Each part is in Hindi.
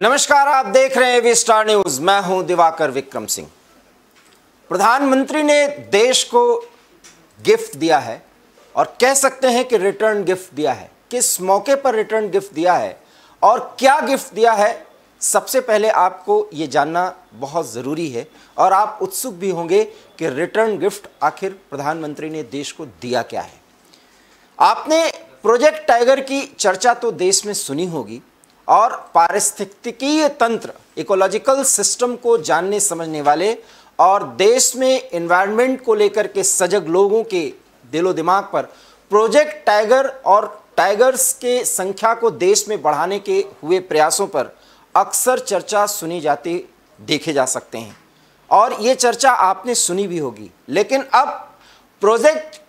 नमस्कार, आप देख रहे हैं वी स्टार न्यूज। मैं हूं दिवाकर विक्रम सिंह। प्रधानमंत्री ने देश को गिफ्ट दिया है और कह सकते हैं कि रिटर्न गिफ्ट दिया है। किस मौके पर रिटर्न गिफ्ट दिया है और क्या गिफ्ट दिया है, सबसे पहले आपको ये जानना बहुत ज़रूरी है और आप उत्सुक भी होंगे कि रिटर्न गिफ्ट आखिर प्रधानमंत्री ने देश को दिया क्या है। आपने प्रोजेक्ट टाइगर की चर्चा तो देश में सुनी होगी और पारिस्थितिकीय तंत्र, इकोलॉजिकल सिस्टम को जानने समझने वाले और देश में एनवायरनमेंट को लेकर के सजग लोगों के दिलो दिमाग पर प्रोजेक्ट टाइगर और टाइगर्स के संख्या को देश में बढ़ाने के हुए प्रयासों पर अक्सर चर्चा सुनी जाती देखे जा सकते हैं और ये चर्चा आपने सुनी भी होगी। लेकिन अब प्रोजेक्ट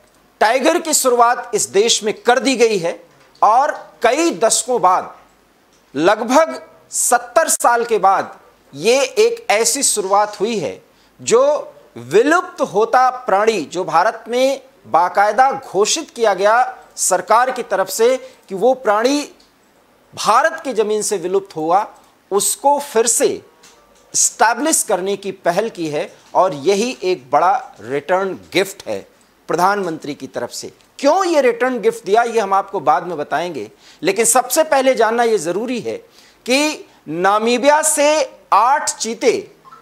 टाइगर की शुरुआत इस देश में कर दी गई है और कई दशकों बाद, लगभग 70 साल के बाद ये एक ऐसी शुरुआत हुई है जो विलुप्त होता प्राणी, जो भारत में बाकायदा घोषित किया गया सरकार की तरफ से कि वो प्राणी भारत की जमीन से विलुप्त हुआ, उसको फिर से स्टैब्लिश करने की पहल की है और यही एक बड़ा रिटर्न गिफ्ट है प्रधानमंत्री की तरफ से। क्यों ये रिटर्न गिफ्ट दिया, ये हम आपको बाद में बताएंगे, लेकिन सबसे पहले जानना ये जरूरी है कि नामीबिया से 8 चीते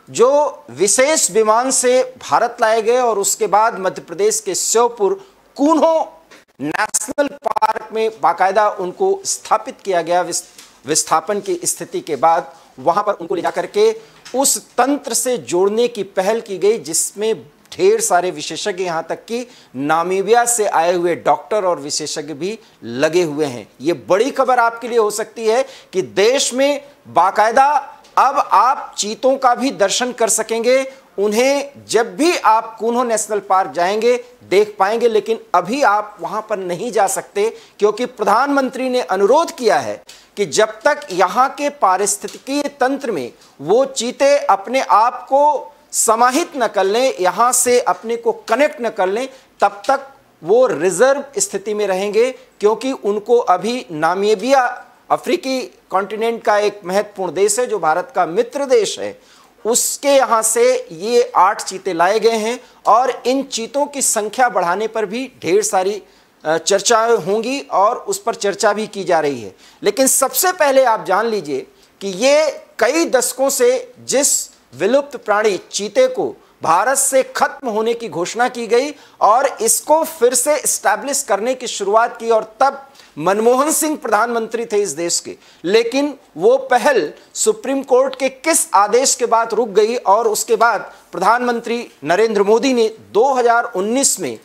जो विशेष विमान से भारत लाए गए और उसके बाद मध्य प्रदेश के श्योपुर कूनो नेशनल पार्क में बाकायदा उनको स्थापित किया गया। विस्थापन की स्थिति के बाद वहां पर उनको ले जाकर के उस तंत्र से जोड़ने की पहल की गई, जिसमें ढेर सारे विशेषज्ञ, यहां तक कि नामीबिया से आए हुए डॉक्टर और विशेषज्ञ भी लगे हुए हैं। यह बड़ी खबर आपके लिए हो सकती है कि देश में बाकायदा अब आप चीतों का भी दर्शन कर सकेंगे। उन्हें जब भी आप कूनो नेशनल पार्क जाएंगे देख पाएंगे, लेकिन अभी आप वहां पर नहीं जा सकते क्योंकि प्रधानमंत्री ने अनुरोध किया है कि जब तक यहां के पारिस्थितिकीय तंत्र में वो चीते अपने आप को समाहित न कर लें, यहां से अपने को कनेक्ट न कर लें, तब तक वो रिजर्व स्थिति में रहेंगे, क्योंकि उनको अभी नामीबिया अफ्रीकी कॉन्टिनेंट का एक महत्वपूर्ण देश है जो भारत का मित्र देश है, उसके यहां से ये 8 चीते लाए गए हैं और इन चीतों की संख्या बढ़ाने पर भी ढेर सारी चर्चाएं होंगी और उस पर चर्चा भी की जा रही है। लेकिन सबसे पहले आप जान लीजिए कि ये कई दशकों से जिस विलुप्त प्राणी चीते को भारत से खत्म होने की घोषणा की गई और इसको फिर से एस्टैब्लिश करने की शुरुआत की, और तब मनमोहन सिंह प्रधानमंत्री थे इस देश के, लेकिन वो पहल सुप्रीम कोर्ट के किस आदेश के बाद रुक गई और उसके बाद प्रधानमंत्री नरेंद्र मोदी ने 2019 में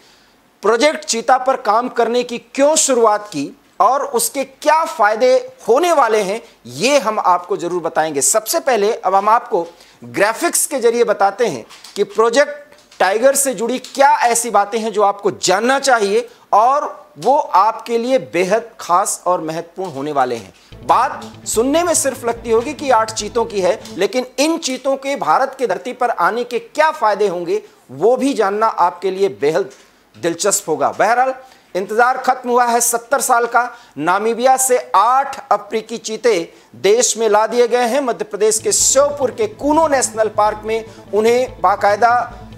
प्रोजेक्ट चीता पर काम करने की क्यों शुरुआत की और उसके क्या फायदे होने वाले हैं, ये हम आपको जरूर बताएंगे। सबसे पहले अब हम आपको ग्राफिक्स के जरिए बताते हैं कि प्रोजेक्ट टाइगर से जुड़ी क्या ऐसी बातें हैं जो आपको जानना चाहिए और वो आपके लिए बेहद खास और महत्वपूर्ण होने वाले हैं। बात सुनने में सिर्फ लगती होगी कि 8 चीतों की है, लेकिन इन चीतों के भारत की धरती पर आने के क्या फायदे होंगे वो भी जानना आपके लिए बेहद दिलचस्प होगा। बहरहाल इंतजार खत्म हुआ है 70 साल का। नामीबिया से 8 अफ्रीकी चीते देश में ला दिए गए हैं। मध्य प्रदेश के श्योपुर के कूनो नेशनल पार्क में उन्हें बाकायदा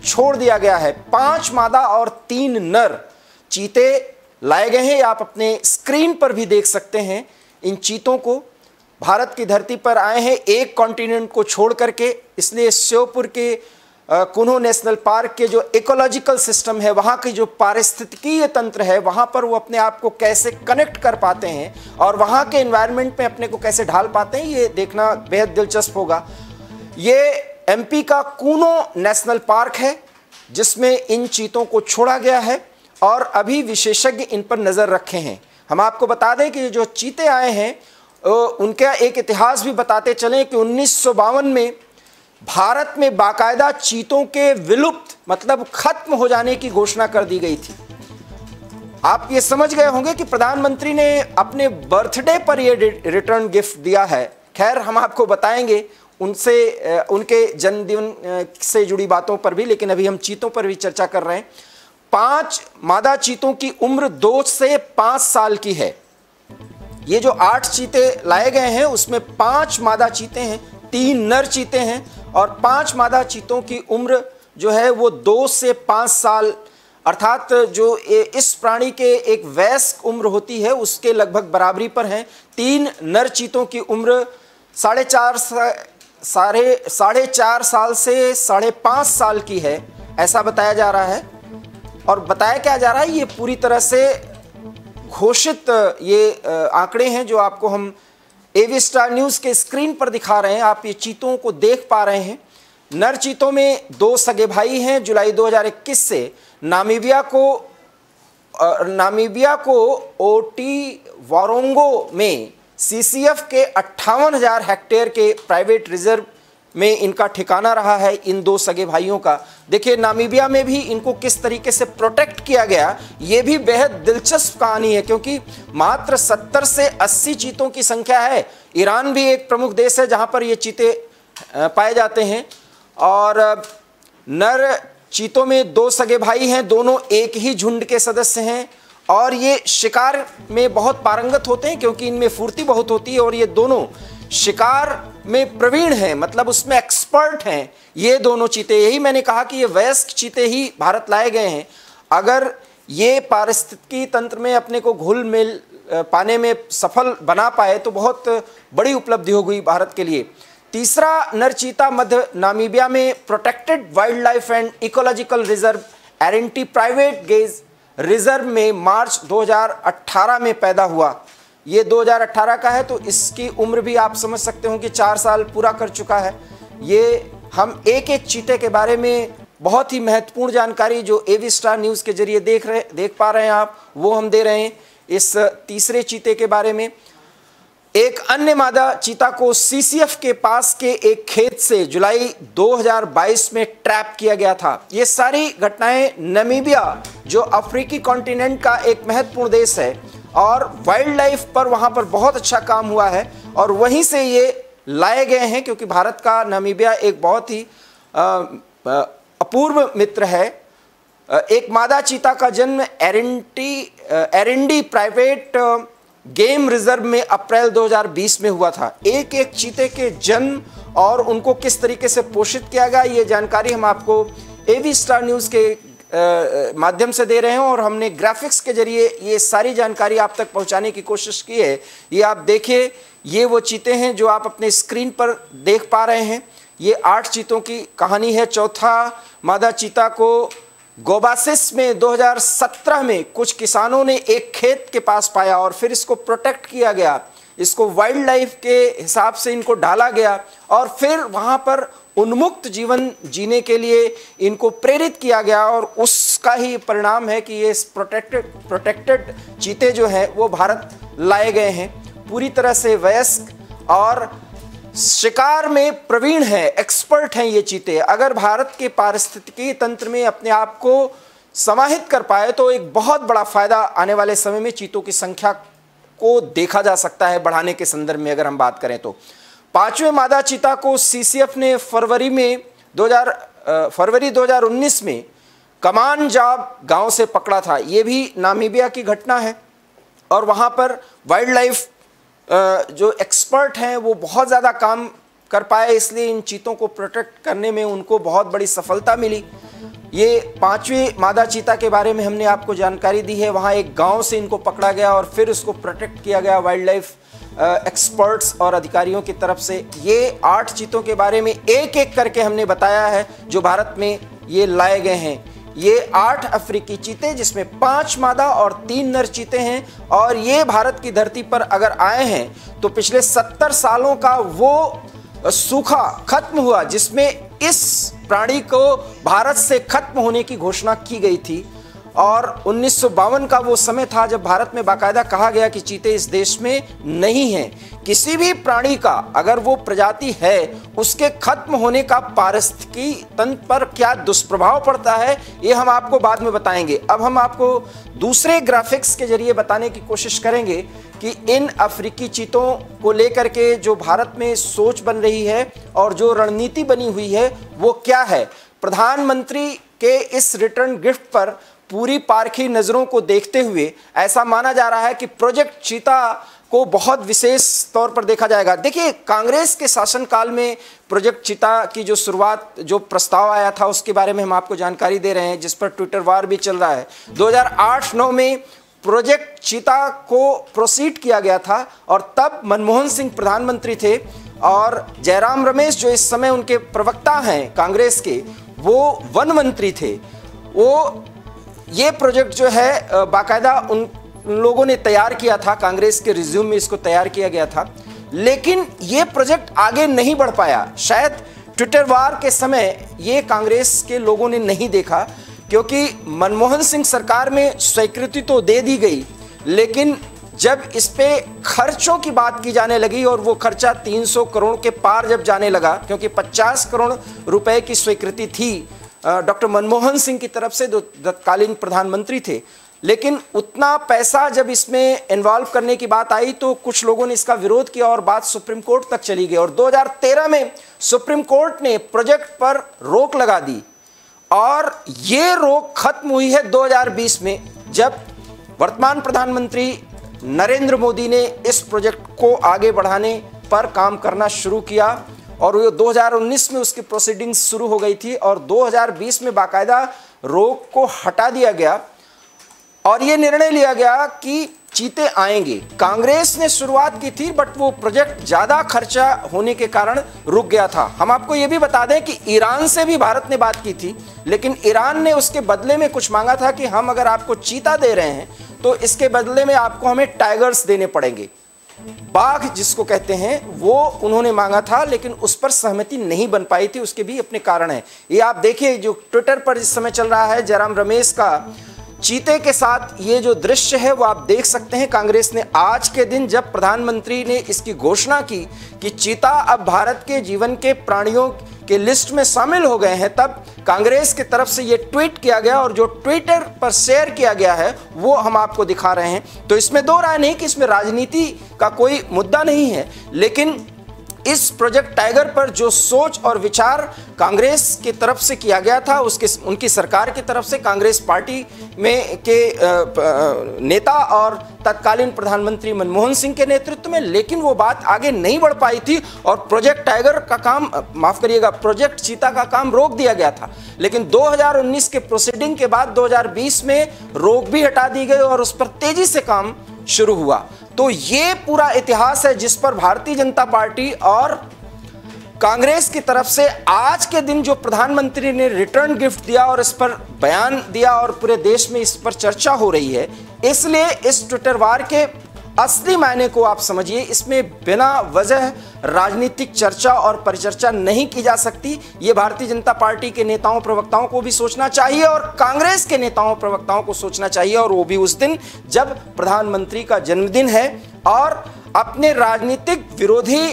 छोड़ दिया गया है। 5 मादा और 3 नर चीते लाए गए हैं। आप अपने स्क्रीन पर भी देख सकते हैं इन चीतों को। भारत की धरती पर आए हैं एक कॉन्टिनेंट को छोड़ करके, इसलिए श्योपुर के कूनो नेशनल पार्क के जो इकोलॉजिकल सिस्टम है, वहाँ की जो पारिस्थितिकीय तंत्र है, वहाँ पर वो अपने आप को कैसे कनेक्ट कर पाते हैं और वहाँ के एनवायरनमेंट में अपने को कैसे ढाल पाते हैं, ये देखना बेहद दिलचस्प होगा। ये एमपी का कूनो नेशनल पार्क है जिसमें इन चीतों को छोड़ा गया है और अभी विशेषज्ञ इन पर नज़र रखे हैं। हम आपको बता दें कि जो चीते आए हैं उनका एक इतिहास भी बताते चलें कि 1952 में भारत में बाकायदा चीतों के विलुप्त मतलब खत्म हो जाने की घोषणा कर दी गई थी। आप ये समझ गए होंगे कि प्रधानमंत्री ने अपने बर्थडे पर ये रिटर्न गिफ्ट दिया है। खैर, हम आपको बताएंगे उनसे उनके जन्मदिन से जुड़ी बातों पर भी, लेकिन अभी हम चीतों पर भी चर्चा कर रहे हैं। 5 मादा चीतों की उम्र 2 से 5 साल की है ये जो 8 चीते लाए गए हैं उसमें 5 मादा चीते हैं, 3 नर चीते हैं और 5 मादा चीतों की उम्र जो है वो 2 से 5 साल, अर्थात जो इस प्राणी के एक वयस्क उम्र होती है उसके लगभग बराबरी पर हैं। 3 नर चीतों की उम्र 4.5 साल से 5.5 साल की है, ऐसा बताया जा रहा है। और बताया क्या जा रहा है, ये पूरी तरह से घोषित ये आंकड़े हैं जो आपको हम एवी स्टार न्यूज़ के स्क्रीन पर दिखा रहे हैं। आप ये चीतों को देख पा रहे हैं। नर चीतों में 2 सगे भाई हैं। जुलाई 2021 से नामीबिया को ओटी वारोंगो में सीसीएफ के 58,000 हेक्टेयर के प्राइवेट रिजर्व में इनका ठिकाना रहा है, इन 2 सगे भाइयों का। देखिए नामीबिया में भी इनको किस तरीके से प्रोटेक्ट किया गया, ये भी बेहद दिलचस्प कहानी है, क्योंकि मात्र 70 से 80 चीतों की संख्या है। ईरान भी एक प्रमुख देश है जहां पर ये चीते पाए जाते हैं। और नर चीतों में 2 सगे भाई हैं, दोनों एक ही झुंड के सदस्य हैं और ये शिकार में बहुत पारंगत होते हैं क्योंकि इनमें फुर्ती बहुत होती है और ये दोनों शिकार में प्रवीण हैं, मतलब उसमें एक्सपर्ट हैं ये दोनों चीते। यही मैंने कहा कि ये वयस्क चीते ही भारत लाए गए हैं। अगर ये पारिस्थितिकी तंत्र में अपने को घुल मिल पाने में सफल बना पाए तो बहुत बड़ी उपलब्धि होगी भारत के लिए। तीसरा नर चीता मध्य नामीबिया में protected wildlife and ecological reserve Erindi private game reserve में मार्च 2018 में पैदा हुआ। ये 2018 का है तो इसकी उम्र भी आप समझ सकते हो कि 4 साल पूरा कर चुका है। ये हम एक चीते के बारे में बहुत ही महत्वपूर्ण जानकारी जो एवी स्टार न्यूज़ के जरिए देख पा रहे हैं आप, वो हम दे रहे हैं। इस तीसरे चीते के बारे में, एक अन्य मादा चीता को सीसीएफ के पास के एक खेत से जुलाई 2022 में ट्रैप किया गया था। ये सारी घटनाएं नामीबिया जो अफ्रीकी कॉन्टिनेंट का एक महत्वपूर्ण देश है और वाइल्ड लाइफ पर वहाँ पर बहुत अच्छा काम हुआ है और वहीं से ये लाए गए हैं, क्योंकि भारत का नामीबिया एक बहुत ही अपूर्व मित्र है। एक मादा चीता का जन्म एरेंडी प्राइवेट गेम रिजर्व में अप्रैल 2020 में हुआ था। एक चीते के जन्म और उनको किस तरीके से पोषित किया गया, ये जानकारी हम आपको एवी स्टार न्यूज़ के माध्यम से दे रहे हैं और हमने ग्राफिक्स के जरिए ये सारी जानकारी आप तक पहुंचाने की कोशिश की है। ये आप देखिए, ये वो चीते हैं जो आप अपने स्क्रीन पर देख पा रहे हैं। ये 8 चीतों की कहानी है। चौथा मादा चीता को गोबासिस में 2017 में कुछ किसानों ने एक खेत के पास पाया और फिर इसको प्रोटेक्ट किया गया, इसको वाइल्ड लाइफ के हिसाब से इनको डाला गया और फिर वहाँ पर उन्मुक्त जीवन जीने के लिए इनको प्रेरित किया गया और उसका ही परिणाम है कि ये प्रोटेक्टेड चीते जो हैं वो भारत लाए गए हैं। पूरी तरह से वयस्क और शिकार में प्रवीण है, एक्सपर्ट हैं ये चीते। अगर भारत के पारिस्थितिकी तंत्र में अपने आप को समाहित कर पाए तो एक बहुत बड़ा फायदा आने वाले समय में चीतों की संख्या को देखा जा सकता है बढ़ाने के संदर्भ में। अगर हम बात करें तो 5वें मादा चीता को सीसीएफ ने फरवरी 2019 में कमानजाब गांव से पकड़ा था। ये भी नामीबिया की घटना है और वहाँ पर वाइल्ड लाइफ जो एक्सपर्ट हैं वो बहुत ज़्यादा काम कर पाए, इसलिए इन चीतों को प्रोटेक्ट करने में उनको बहुत बड़ी सफलता मिली। ये 5वीं मादा चीता के बारे में हमने आपको जानकारी दी है। वहाँ एक गांव से इनको पकड़ा गया और फिर उसको प्रोटेक्ट किया गया वाइल्ड लाइफ एक्सपर्ट्स और अधिकारियों की तरफ से। ये 8 चीतों के बारे में एक करके हमने बताया है जो भारत में ये लाए गए हैं। ये 8 अफ्रीकी चीते जिसमें 5 मादा और 3 नर चीते हैं और ये भारत की धरती पर अगर आए हैं तो पिछले 70 सालों का वो सूखा खत्म हुआ जिसमें इस प्राणी को भारत से खत्म होने की घोषणा की गई थी। और 1952 का वो समय था जब भारत में बाकायदा कहा गया कि चीते इस देश में नहीं हैं। किसी भी प्राणी का अगर वो प्रजाति है उसके खत्म होने का पारिस्थितिकी तंत्र पर क्या दुष्प्रभाव पड़ता है ये हम आपको बाद में बताएंगे। अब हम आपको दूसरे ग्राफिक्स के जरिए बताने की कोशिश करेंगे कि इन अफ्रीकी चीतों को लेकर के जो भारत में सोच बन रही है और जो रणनीति बनी हुई है वो क्या है। प्रधानमंत्री के इस रिटर्न गिफ्ट पर पूरी पारखी नज़रों को देखते हुए ऐसा माना जा रहा है कि प्रोजेक्ट चीता को बहुत विशेष तौर पर देखा जाएगा। देखिए, कांग्रेस के शासनकाल में प्रोजेक्ट चीता की जो शुरुआत, जो प्रस्ताव आया था, उसके बारे में हम आपको जानकारी दे रहे हैं, जिस पर ट्विटर वार भी चल रहा है। 2008-9 में प्रोजेक्ट चीता को प्रोसीड किया गया था और तब मनमोहन सिंह प्रधानमंत्री थे और जयराम रमेश जो इस समय उनके प्रवक्ता हैं कांग्रेस के, वो वन मंत्री थे। वो ये प्रोजेक्ट जो है बाकायदा उन लोगों ने तैयार किया था, कांग्रेस के रिज्यूम में इसको तैयार किया गया था, लेकिन ये प्रोजेक्ट आगे नहीं बढ़ पाया। शायद ट्विटर वार के समय ये कांग्रेस के लोगों ने नहीं देखा, क्योंकि मनमोहन सिंह सरकार में स्वीकृति तो दे दी गई, लेकिन जब इस पे खर्चों की बात की जाने लगी और वो खर्चा 300 करोड़ के पार जब जाने लगा, क्योंकि 50 करोड़ रुपए की स्वीकृति थी डॉक्टर मनमोहन सिंह की तरफ से, जो तत्कालीन प्रधानमंत्री थे, लेकिन उतना पैसा जब इसमें इन्वॉल्व करने की बात आई तो कुछ लोगों ने इसका विरोध किया और बात सुप्रीम कोर्ट तक चली गई और 2013 में सुप्रीम कोर्ट ने प्रोजेक्ट पर रोक लगा दी और ये रोक खत्म हुई है 2020 में, जब वर्तमान प्रधानमंत्री नरेंद्र मोदी ने इस प्रोजेक्ट को आगे बढ़ाने पर काम करना शुरू किया और वो 2019 में उसकी प्रोसीडिंग्स शुरू हो गई थी और 2020 में बाकायदा रोक को हटा दिया गया और ये निर्णय लिया गया कि चीते आएंगे। कांग्रेस ने शुरुआत की थी, बट वो प्रोजेक्ट ज़्यादा खर्चा होने के कारण रुक गया था। हम आपको ये भी बता दें कि ईरान से भी भारत ने बात की थी, लेकिन ईरान ने उसके बदले में कुछ मांगा था कि हम अगर आपको चीता दे रहे हैं तो इसके बदले में आपको हमें टाइगर्स देने पड़ेंगे, बाघ जिसको कहते हैं, वो उन्होंने मांगा था, लेकिन उस पर सहमति नहीं बन पाई थी। उसके भी अपने कारण हैं। ये आप देखिए, जो ट्विटर पर इस समय चल रहा है जयराम रमेश का चीते के साथ ये जो दृश्य है वो आप देख सकते हैं। कांग्रेस ने आज के दिन जब प्रधानमंत्री ने इसकी घोषणा की कि चीता अब भारत के जीवन के प्राणियों के लिस्ट में शामिल हो गए हैं, तब कांग्रेस की तरफ से ये ट्वीट किया गया और जो ट्विटर पर शेयर किया गया है वो हम आपको दिखा रहे हैं। तो इसमें दो राय नहीं कि इसमें राजनीति का कोई मुद्दा नहीं है, लेकिन इस प्रोजेक्ट टाइगर पर जो सोच और विचार कांग्रेस की तरफ से किया गया था, उनकी सरकार की तरफ से, कांग्रेस पार्टी में के नेता और तत्कालीन प्रधानमंत्री मनमोहन सिंह के नेतृत्व में, लेकिन वो बात आगे नहीं बढ़ पाई थी और प्रोजेक्ट टाइगर का काम, माफ करिएगा, प्रोजेक्ट चीता का काम रोक दिया गया था। लेकिन 2019 के प्रोसीडिंग के बाद 2020 में रोक भी हटा दी गई और उस पर तेजी से काम शुरू हुआ। तो ये पूरा इतिहास है जिस पर भारतीय जनता पार्टी और कांग्रेस की तरफ से आज के दिन जो प्रधानमंत्री ने रिटर्न गिफ्ट दिया और इस पर बयान दिया और पूरे देश में इस पर चर्चा हो रही है। इसलिए इस ट्विटर वार के असली मायने को आप समझिए। इसमें बिना वजह राजनीतिक चर्चा और परिचर्चा नहीं की जा सकती। ये भारतीय जनता पार्टी के नेताओं प्रवक्ताओं को भी सोचना चाहिए और कांग्रेस के नेताओं प्रवक्ताओं को सोचना चाहिए, और वो भी उस दिन जब प्रधानमंत्री का जन्मदिन है और अपने राजनीतिक विरोधी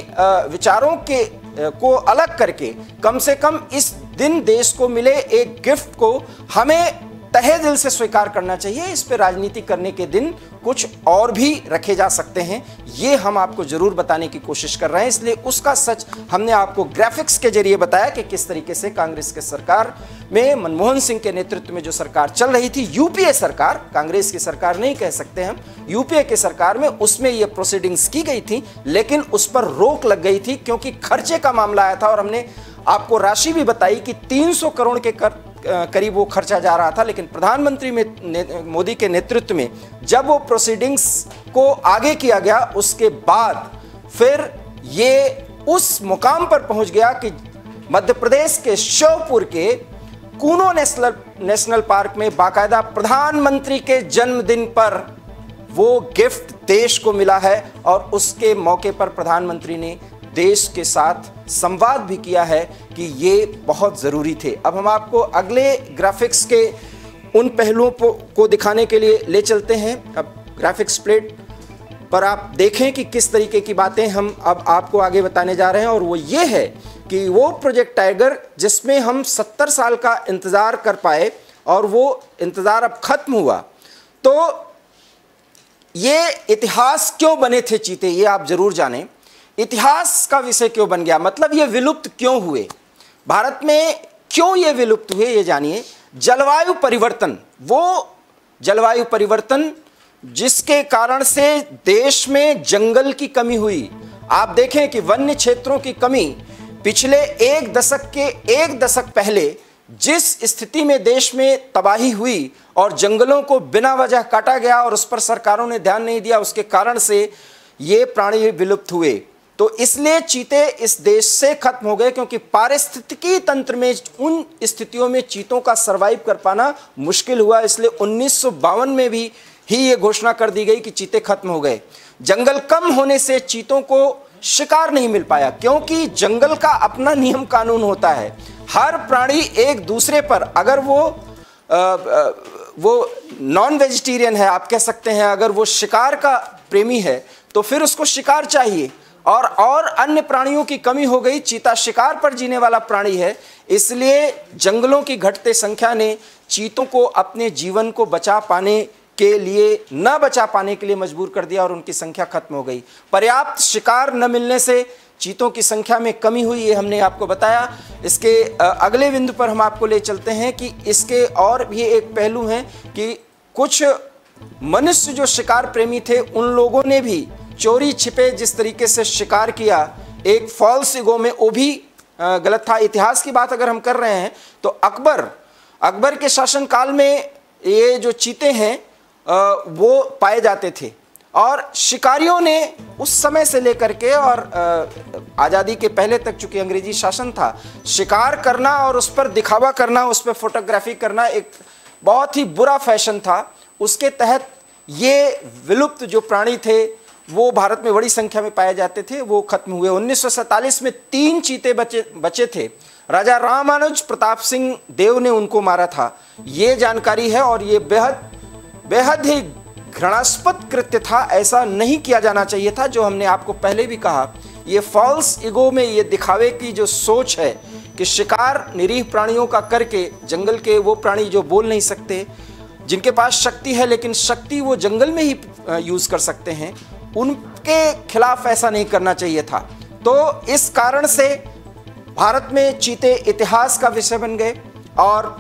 विचारों के को अलग करके कम से कम इस दिन देश को मिले एक गिफ्ट को हमें तहे दिल से स्वीकार करना चाहिए। इस पे राजनीति करने के दिन कुछ और भी रखे जा सकते हैं, ये हम आपको जरूर बताने की कोशिश कर रहे हैं। इसलिए उसका सच हमने आपको ग्राफिक्स के जरिए बताया कि किस तरीके से कांग्रेस के सरकार में, मनमोहन सिंह के नेतृत्व में जो सरकार चल रही थी, यूपीए सरकार, कांग्रेस की सरकार नहीं कह सकते हम, यूपीए की सरकार में, उसमें ये प्रोसीडिंग्स की गई थी, लेकिन उस पर रोक लग गई थी क्योंकि खर्चे का मामला आया था। और हमने आपको राशि भी बताई कि 300 करोड़ के करीब वो खर्चा जा रहा था। लेकिन प्रधानमंत्री मोदी के नेतृत्व में जब वो प्रोसीडिंग्स को आगे किया गया, उसके बाद फिर ये उस मुकाम पर पहुंच गया कि मध्य प्रदेश के श्योपुर के कूनो नेशनल पार्क में बाकायदा प्रधानमंत्री के जन्मदिन पर वो गिफ्ट देश को मिला है और उसके मौके पर प्रधानमंत्री ने देश के साथ संवाद भी किया है कि ये बहुत ज़रूरी थे। अब हम आपको अगले ग्राफिक्स के उन पहलुओं को दिखाने के लिए ले चलते हैं। अब ग्राफिक्स प्लेट पर आप देखें कि किस तरीके की बातें हम अब आपको आगे बताने जा रहे हैं, और वो ये है कि वो प्रोजेक्ट टाइगर जिसमें हम 70 साल का इंतज़ार कर पाए और वो इंतज़ार अब ख़त्म हुआ, तो ये इतिहास क्यों बने थे चीते, ये आप ज़रूर जानें। इतिहास का विषय क्यों बन गया, मतलब ये विलुप्त क्यों हुए, भारत में क्यों ये विलुप्त हुए, ये जानिए। जलवायु परिवर्तन, वो जलवायु परिवर्तन जिसके कारण से देश में जंगल की कमी हुई। आप देखें कि वन्य क्षेत्रों की कमी पिछले एक दशक पहले जिस स्थिति में देश में तबाही हुई और जंगलों को बिना वजह काटा गया और उस पर सरकारों ने ध्यान नहीं दिया, उसके कारण से ये प्राणी विलुप्त हुए। तो इसलिए चीते इस देश से खत्म हो गए, क्योंकि पारिस्थितिकी तंत्र में उन स्थितियों में चीतों का सरवाइव कर पाना मुश्किल हुआ। इसलिए 1952 में भी ये घोषणा कर दी गई कि चीते खत्म हो गए। जंगल कम होने से चीतों को शिकार नहीं मिल पाया, क्योंकि जंगल का अपना नियम कानून होता है। हर प्राणी एक दूसरे पर, अगर वो नॉन वेजिटेरियन है, आप कह सकते हैं, अगर वो शिकार का प्रेमी है तो फिर उसको शिकार चाहिए। और अन्य प्राणियों की कमी हो गई। चीता शिकार पर जीने वाला प्राणी है, इसलिए जंगलों की घटते संख्या ने चीतों को अपने जीवन को बचा पाने के लिए मजबूर कर दिया और उनकी संख्या खत्म हो गई। पर्याप्त शिकार न मिलने से चीतों की संख्या में कमी हुई, ये हमने आपको बताया। इसके अगले बिंदु पर हम आपको ले चलते हैं कि इसके और भी एक पहलू हैं कि कुछ मनुष्य जो शिकार प्रेमी थे, उन लोगों ने भी चोरी छिपे जिस तरीके से शिकार किया, एक फॉल्स ईगो में, वो भी गलत था। इतिहास की बात अगर हम कर रहे हैं तो अकबर के शासनकाल में ये जो चीते हैं वो पाए जाते थे, और शिकारियों ने उस समय से लेकर के और आज़ादी के पहले तक, चूंकि अंग्रेजी शासन था, शिकार करना और उस पर दिखावा करना, उस पर फोटोग्राफी करना एक बहुत ही बुरा फैशन था। उसके तहत ये विलुप्त जो प्राणी थे वो भारत में बड़ी संख्या में पाए जाते थे, वो खत्म हुए। 1947 में 3 चीते बचे थे। राजा रामानुज प्रताप सिंह देव ने उनको मारा था, ये जानकारी है। और ये बेहद ही घृणास्पद कृत्य था, ऐसा नहीं किया जाना चाहिए था। जो हमने आपको पहले भी कहा, ये फॉल्स ईगो में ये दिखावे की जो सोच है कि शिकार निरीह प्राणियों का करके, जंगल के वो प्राणी जो बोल नहीं सकते, जिनके पास शक्ति है लेकिन शक्ति वो जंगल में ही यूज कर सकते हैं, उनके खिलाफ ऐसा नहीं करना चाहिए था। तो इस कारण से भारत में चीते इतिहास का विषय बन गए, और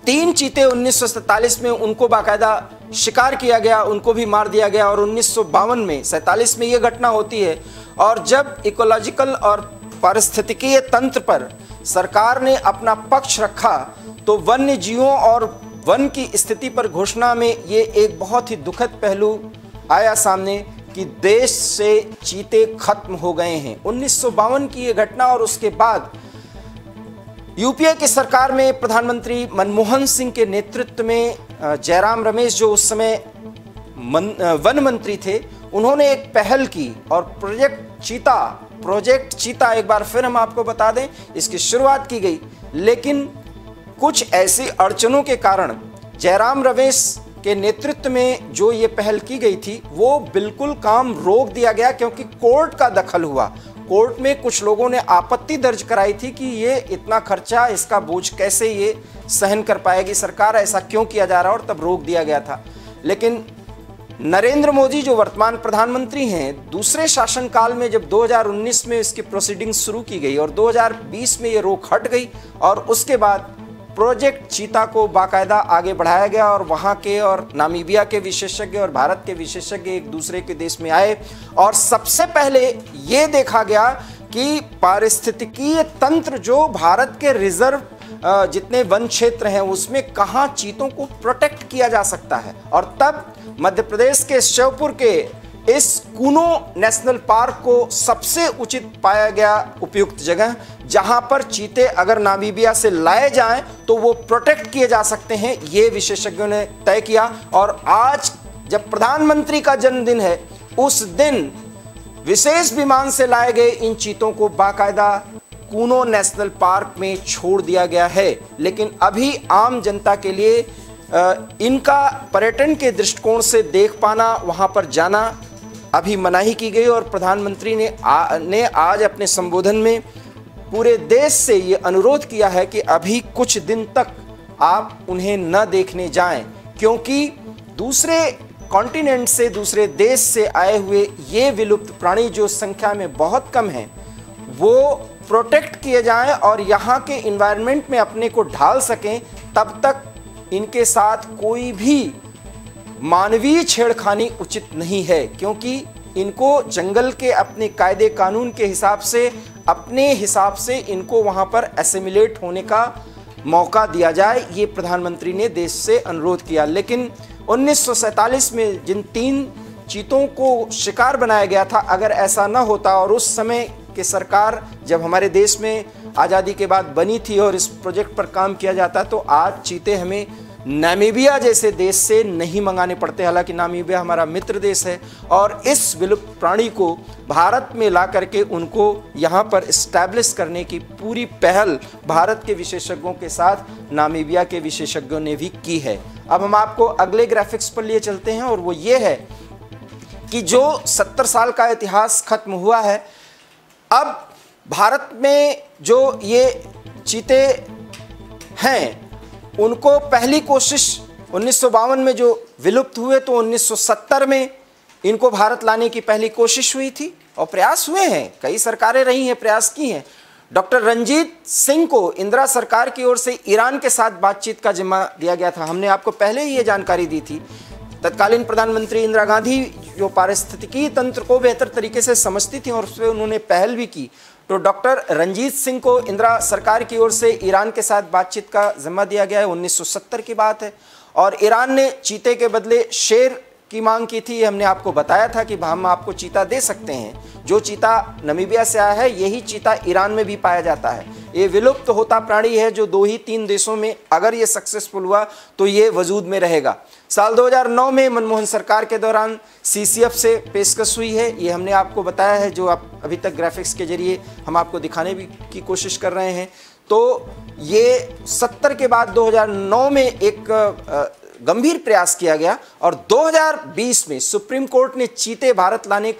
3 चीते 1947 में उनको बाकायदा शिकार किया गया, उनको भी मार दिया गया। और 1947 में ये घटना होती है, और जब इकोलॉजिकल और पारिस्थितिकीय तंत्र पर सरकार ने अपना पक्ष रखा तो वन्य जीवों और वन की स्थिति पर घोषणा में ये एक बहुत ही दुखद पहलू आया सामने कि देश से चीते खत्म हो गए हैं। 1952 की ये घटना, और उसके बाद यूपीए की सरकार में प्रधानमंत्री मनमोहन सिंह के नेतृत्व में जयराम रमेश, जो उस समय वन मंत्री थे, उन्होंने एक पहल की और प्रोजेक्ट चीता, एक बार फिर हम आपको बता दें, इसकी शुरुआत की गई। लेकिन कुछ ऐसी अड़चनों के कारण जयराम रमेश के नेतृत्व में जो ये पहल की गई थी, वो बिल्कुल काम रोक दिया गया, क्योंकि कोर्ट का दखल हुआ। कोर्ट में कुछ लोगों ने आपत्ति दर्ज कराई थी कि ये इतना खर्चा, इसका बोझ कैसे ये सहन कर पाएगी सरकार, ऐसा क्यों किया जा रहा है, और तब रोक दिया गया था। लेकिन नरेंद्र मोदी जो वर्तमान प्रधानमंत्री हैं, दूसरे शासनकाल में जब 2019 में इसकी प्रोसीडिंग्स शुरू की गई और 2020 में ये रोक हट गई, और उसके बाद प्रोजेक्ट चीता को बाकायदा आगे बढ़ाया गया, और वहाँ के और नामीबिया के विशेषज्ञ और भारत के विशेषज्ञ एक दूसरे के देश में आए, और सबसे पहले ये देखा गया कि पारिस्थितिकीय तंत्र जो भारत के रिजर्व जितने वन क्षेत्र हैं उसमें कहाँ चीतों को प्रोटेक्ट किया जा सकता है। और तब मध्य प्रदेश के श्योपुर के इस कूनो नेशनल पार्क को सबसे उचित पाया गया उपयुक्त जगह, जहां पर चीते अगर नामीबिया से लाए जाएं तो वो प्रोटेक्ट किए जा सकते हैं, ये विशेषज्ञों ने तय किया। और आज जब प्रधानमंत्री का जन्मदिन है, उस दिन विशेष विमान से लाए गए इन चीतों को बाकायदा कूनो नेशनल पार्क में छोड़ दिया गया है। लेकिन अभी आम जनता के लिए इनका पर्यटन के दृष्टिकोण से देख पाना, वहां पर जाना अभी मनाही की गई। और प्रधानमंत्री ने आज अपने संबोधन में पूरे देश से ये अनुरोध किया है कि अभी कुछ दिन तक आप उन्हें न देखने जाएं, क्योंकि दूसरे कॉन्टिनेंट से, दूसरे देश से आए हुए ये विलुप्त प्राणी जो संख्या में बहुत कम हैं, वो प्रोटेक्ट किए जाएं और यहाँ के इन्वायरमेंट में अपने को ढाल सकें। तब तक इनके साथ कोई भी मानवीय छेड़खानी उचित नहीं है, क्योंकि इनको जंगल के अपने कायदे कानून के हिसाब से, अपने हिसाब से इनको वहां पर एसिमिलेट होने का मौका दिया जाए, ये प्रधानमंत्री ने देश से अनुरोध किया। लेकिन 1947 में जिन 3 चीतों को शिकार बनाया गया था, अगर ऐसा न होता और उस समय की सरकार जब हमारे देश में आज़ादी के बाद बनी थी और इस प्रोजेक्ट पर काम किया जाता, तो आज चीते हमें नामीबिया जैसे देश से नहीं मंगाने पड़ते। हालांकि नामीबिया हमारा मित्र देश है और इस विलुप्त प्राणी को भारत में ला करके उनको यहाँ पर इस्टेब्लिश करने की पूरी पहल भारत के विशेषज्ञों के साथ नामीबिया के विशेषज्ञों ने भी की है। अब हम आपको अगले ग्राफिक्स पर लिए चलते हैं और वो ये है कि जो 70 साल का इतिहास खत्म हुआ है, अब भारत में जो ये चीते हैं उनको पहली कोशिश 1952 में जो विलुप्त हुए, तो 1970 में इनको भारत लाने की पहली कोशिश हुई थी और प्रयास हुए हैं, कई सरकारें रही हैं, प्रयास की हैं। डॉक्टर रणजीत सिंह को इंदिरा सरकार की ओर से ईरान के साथ बातचीत का जिम्मा दिया गया था। हमने आपको पहले ही ये जानकारी दी थी। तत्कालीन प्रधानमंत्री इंदिरा गांधी जो पारिस्थितिकी तंत्र को बेहतर तरीके से समझती थी और उस पर उन्होंने पहल भी की, तो डॉक्टर रणजीत सिंह को इंदिरा सरकार की ओर से ईरान के साथ बातचीत का जिम्मा दिया गया है। 1970 की बात है और ईरान ने चीते के बदले शेर की मांग की थी। हमने आपको बताया था कि हम आपको चीता दे सकते हैं। जो चीता नामीबिया से आया है, यही चीता ईरान में भी पाया जाता है। ये विलुप्त होता प्राणी है जो 2 ही 3 देशों में अगर ये सक्सेसफुल हुआ तो ये वजूद में रहेगा। साल 2009 में मनमोहन सरकार के दौरान CCF से पेशकश हुई है, ये हमने आपको बताया है, जो आप अभी तक ग्राफिक्स के जरिए हम आपको दिखाने भी की कोशिश कर रहे हैं। तो ये 70 के बाद 2009 में एक गंभीर प्रयास किया गया और 2020 में सुप्रीम कोर्ट ने चीते भारत लाने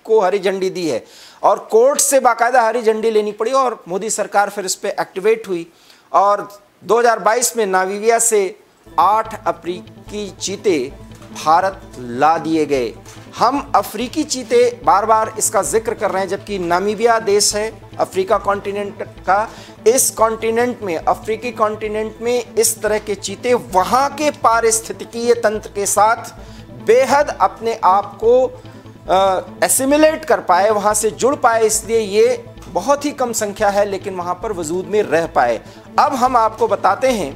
को हरी झंडी दी है और कोर्ट से बाकायदा हरी झंडी लेनी पड़ी और मोदी सरकार फिर इस पे एक्टिवेट हुई और 2022 में नामीबिया से 8 अफ्रीकी चीते भारत ला दिए गए। हम अफ्रीकी चीते बार बार इसका जिक्र कर रहे हैं, जबकि नामीबिया देश है अफ्रीका कॉन्टिनेंट का। इस कॉन्टिनेंट में, अफ्रीकी कॉन्टिनेंट में इस तरह के चीते वहाँ के पारिस्थितिकीय तंत्र के साथ बेहद अपने आप को एसिमिलेट कर पाए, वहाँ से जुड़ पाए, इसलिए ये बहुत ही कम संख्या है लेकिन वहाँ पर वजूद में रह पाए। अब हम आपको बताते हैं,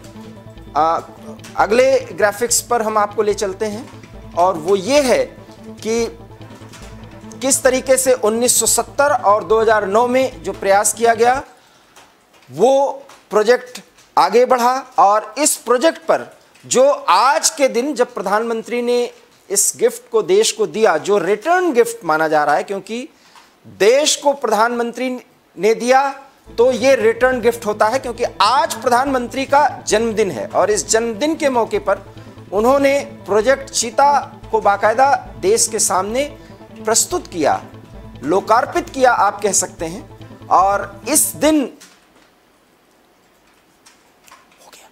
अगले ग्राफिक्स पर हम आपको ले चलते हैं और वो ये है कि किस तरीके से 1970 और 2009 में जो प्रयास किया गया वो प्रोजेक्ट आगे बढ़ा और इस प्रोजेक्ट पर जो आज के दिन जब प्रधानमंत्री ने इस गिफ्ट को देश को दिया, जो रिटर्न गिफ्ट माना जा रहा है, क्योंकि देश को प्रधानमंत्री ने दिया तो ये रिटर्न गिफ्ट होता है, क्योंकि आज प्रधानमंत्री का जन्मदिन है और इस जन्मदिन के मौके पर उन्होंने प्रोजेक्ट चीता को बाकायदा देश के सामने प्रस्तुत किया, लोकार्पित किया आप कह सकते हैं। और इस दिन हो गया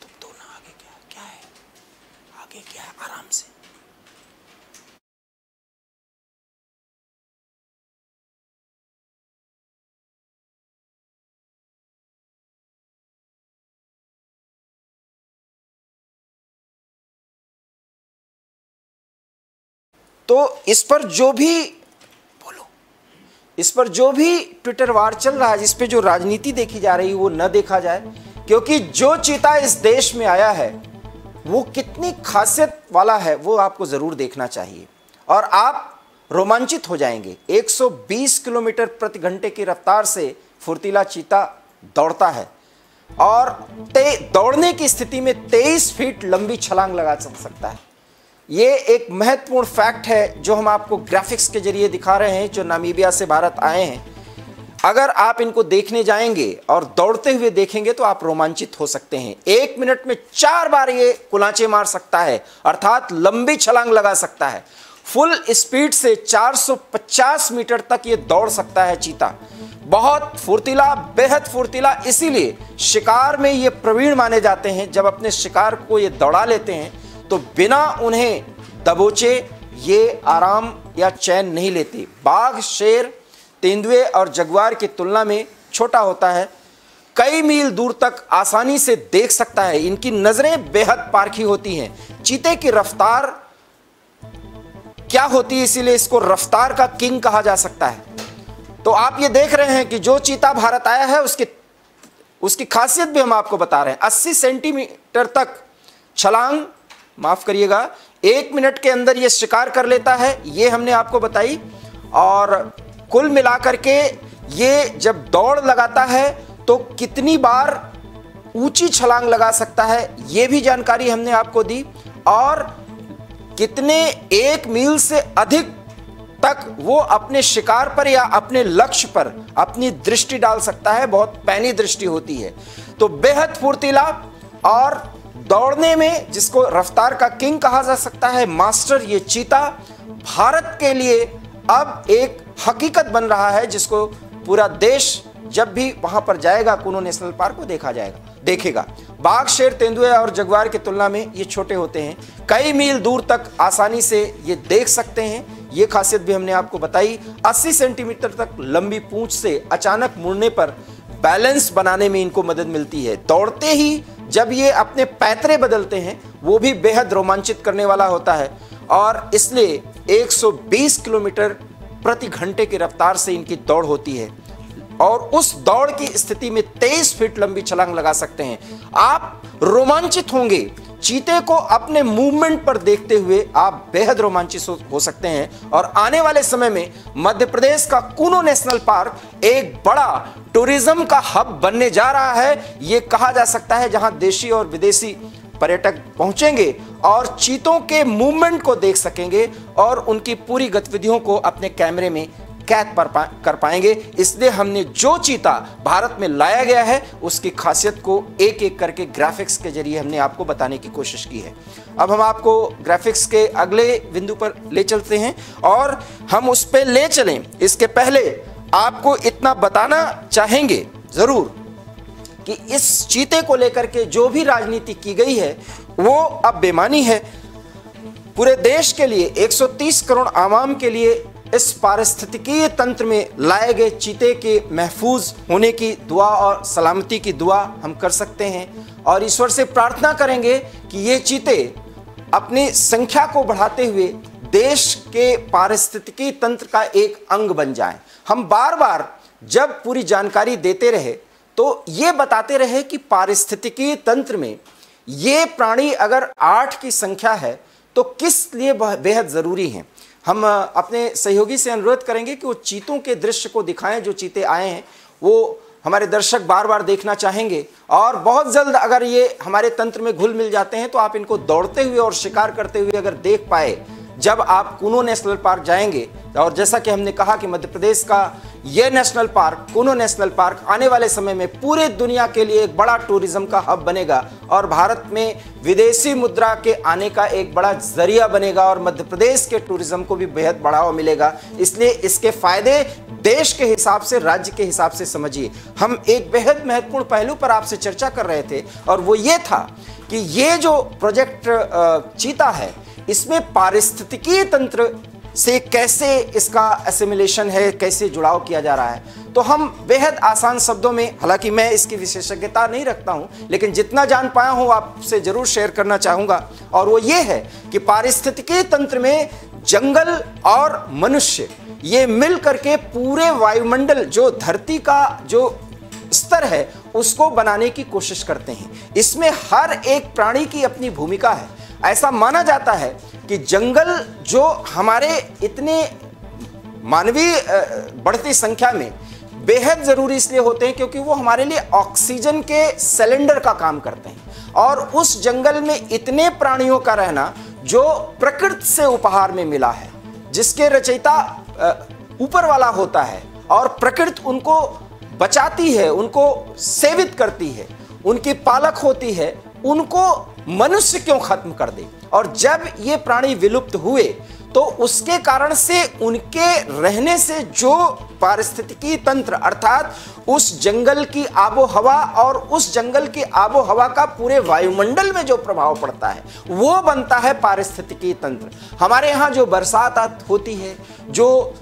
तुम तो ना आगे क्या है, आगे क्या है, आराम से। तो इस पर जो भी ट्विटर वार चल रहा है, जिस पे जो राजनीति देखी जा रही है, वो न देखा जाए, क्योंकि जो चीता इस देश में आया है वो कितनी खासियत वाला है वो आपको जरूर देखना चाहिए और आप रोमांचित हो जाएंगे। 120 किलोमीटर प्रति घंटे की रफ्तार से फुर्तीला चीता दौड़ता है और दौड़ने की स्थिति में 23 फीट लंबी छलांग लगा सकता है। ये एक महत्वपूर्ण फैक्ट है जो हम आपको ग्राफिक्स के जरिए दिखा रहे हैं, जो नामीबिया से भारत आए हैं। अगर आप इनको देखने जाएंगे और दौड़ते हुए देखेंगे तो आप रोमांचित हो सकते हैं। 1 मिनट में 4 बार ये कुलांचे मार सकता है, अर्थात लंबी छलांग लगा सकता है। फुल स्पीड से 450 मीटर तक ये दौड़ सकता है चीता। बहुत फुर्तीला, बेहद फुर्तीला, इसीलिए शिकार में ये प्रवीण माने जाते हैं। जब अपने शिकार को ये दौड़ा लेते हैं तो बिना उन्हें दबोचे ये आराम या चैन नहीं लेते। बाघ, शेर, तेंदुए और जगुआर की तुलना में छोटा होता है कई मील दूर तक आसानी से देख सकता है। इनकी नजरें बेहद पारखी होती हैं। चीते की रफ्तार क्या होती है, इसीलिए इसको रफ्तार का किंग कहा जा सकता है। तो आप ये देख रहे हैं कि जो चीता भारत आया है उसकी खासियत भी हम आपको बता रहे हैं। 80 सेंटीमीटर तक छलांग, माफ करिएगा, 1 मिनट के अंदर ये शिकार कर लेता है, ये हमने आपको बताई। और कुल मिलाकर के ये जब दौड़ लगाता है तो कितनी बार ऊंची छलांग लगा सकता है, ये भी जानकारी हमने आपको दी। और कितने 1 मील से अधिक तक वो अपने शिकार पर या अपने लक्ष्य पर अपनी दृष्टि डाल सकता है। बहुत पैनी दृष्टि होती है। तो बेहद फुर्तीला और दौड़ने में जिसको रफ्तार का किंग कहा जा सकता है, मास्टर, ये चीता भारत के लिए अब एक हकीकत बन रहा है, जिसको पूरा देश जब भी वहां पर जाएगा कुनो नेशनल पार्क को देखेगा। बाघ, शेर, तेंदुए और जगुआर की तुलना में ये छोटे होते हैं। कई मील दूर तक आसानी से ये देख सकते हैं, ये खासियत भी हमने आपको बताई। 80 सेंटीमीटर तक लंबी पूंछ से अचानक मुड़ने पर बैलेंस बनाने में इनको मदद मिलती है। दौड़ते ही जब ये अपने पैतरे बदलते हैं वो भी बेहद रोमांचित करने वाला होता है। और इसलिए 120 किलोमीटर प्रति घंटे की रफ्तार से इनकी दौड़ होती है और उस दौड़ की स्थिति में 23 फीट लंबी छलांग लगा सकते हैं। आप रोमांचित होंगे चीते को अपने मूवमेंट पर देखते हुए, आप बेहद रोमांचित हो सकते हैं। और आने वाले समय में मध्य प्रदेश का कुनो नेशनल पार्क एक बड़ा टूरिज्म का हब बनने जा रहा है, ये कहा जा सकता है, जहां देशी और विदेशी पर्यटक पहुंचेंगे और चीतों के मूवमेंट को देख सकेंगे और उनकी पूरी गतिविधियों को अपने कैमरे में कैद कर पाएंगे। इसलिए हमने जो चीता भारत में लाया गया है उसकी खासियत को एक एक करके ग्राफिक्स के जरिए हमने आपको बताने की कोशिश की है। अब हम आपको ग्राफिक्स के अगले बिंदु पर ले चलते हैं और हम उस पर ले चलें इसके पहले आपको इतना बताना चाहेंगे जरूर कि इस चीते को लेकर के जो भी राजनीति की गई है वो अब बेमानी है। पूरे देश के लिए, 130 करोड़ आवाम के लिए इस पारिस्थितिकीय तंत्र में लाए गए चीते के महफूज होने की दुआ और सलामती की दुआ हम कर सकते हैं और ईश्वर से प्रार्थना करेंगे कि ये चीते अपनी संख्या को बढ़ाते हुए देश के पारिस्थितिकीय तंत्र का एक अंग बन जाएं। हम बार बार जब पूरी जानकारी देते रहे तो ये बताते रहे कि पारिस्थितिकीय तंत्र में ये प्राणी अगर 8 की संख्या है तो किस लिए बेहद ज़रूरी हैं। हम अपने सहयोगी से अनुरोध करेंगे कि वो चीतों के दृश्य को दिखाएं। जो चीते आए हैं वो हमारे दर्शक बार बार देखना चाहेंगे और बहुत जल्द अगर ये हमारे तंत्र में घुल मिल जाते हैं तो आप इनको दौड़ते हुए और शिकार करते हुए अगर देख पाए जब आप कुनो नेशनल पार्क जाएंगे। और जैसा कि हमने कहा कि मध्य प्रदेश का यह नेशनल पार्क, कुनो नेशनल पार्क, आने वाले समय में पूरे दुनिया के लिए एक बड़ा टूरिज्म का हब बनेगा और भारत में विदेशी मुद्रा के आने का एक बड़ा जरिया बनेगा और मध्य प्रदेश के टूरिज्म को भी बेहद बढ़ावा मिलेगा। इसलिए इसके फायदे देश के हिसाब से, राज्य के हिसाब से समझिए। हम एक बेहद महत्वपूर्ण पहलू पर आपसे चर्चा कर रहे थे और वो ये था कि ये जो प्रोजेक्ट चीता है इसमें पारिस्थितिकीय तंत्र से कैसे इसका एसिमिलेशन है, कैसे जुड़ाव किया जा रहा है। तो हम बेहद आसान शब्दों में, हालांकि मैं इसकी विशेषज्ञता नहीं रखता हूं, लेकिन जितना जान पाया हूं आपसे जरूर शेयर करना चाहूंगा। और वो ये है कि पारिस्थितिकीय तंत्र में जंगल और मनुष्य ये मिल करके पूरे वायुमंडल, जो धरती का जो स्तर है उसको बनाने की कोशिश करते हैं। इसमें हर एक प्राणी की अपनी भूमिका है। ऐसा माना जाता है कि जंगल जो हमारे इतने मानवीय बढ़ती संख्या में बेहद जरूरी इसलिए होते हैं क्योंकि वो हमारे लिए ऑक्सीजन के सिलेंडर का काम करते हैं। और उस जंगल में इतने प्राणियों का रहना जो प्रकृति से उपहार में मिला है, जिसके रचयिता ऊपर वाला होता है और प्रकृति उनको बचाती है, उनको सेवित करती है, उनकी पालक होती है, उनको मनुष्य क्यों खत्म कर दे। और जब ये प्राणी विलुप्त हुए तो उसके कारण से उनके रहने से जो पारिस्थितिकी तंत्र अर्थात उस जंगल की आबो हवा और उस जंगल की आबो हवा का पूरे वायुमंडल में जो प्रभाव पड़ता है वो बनता है पारिस्थितिकी तंत्र। हमारे यहाँ जो बरसात होती है, जो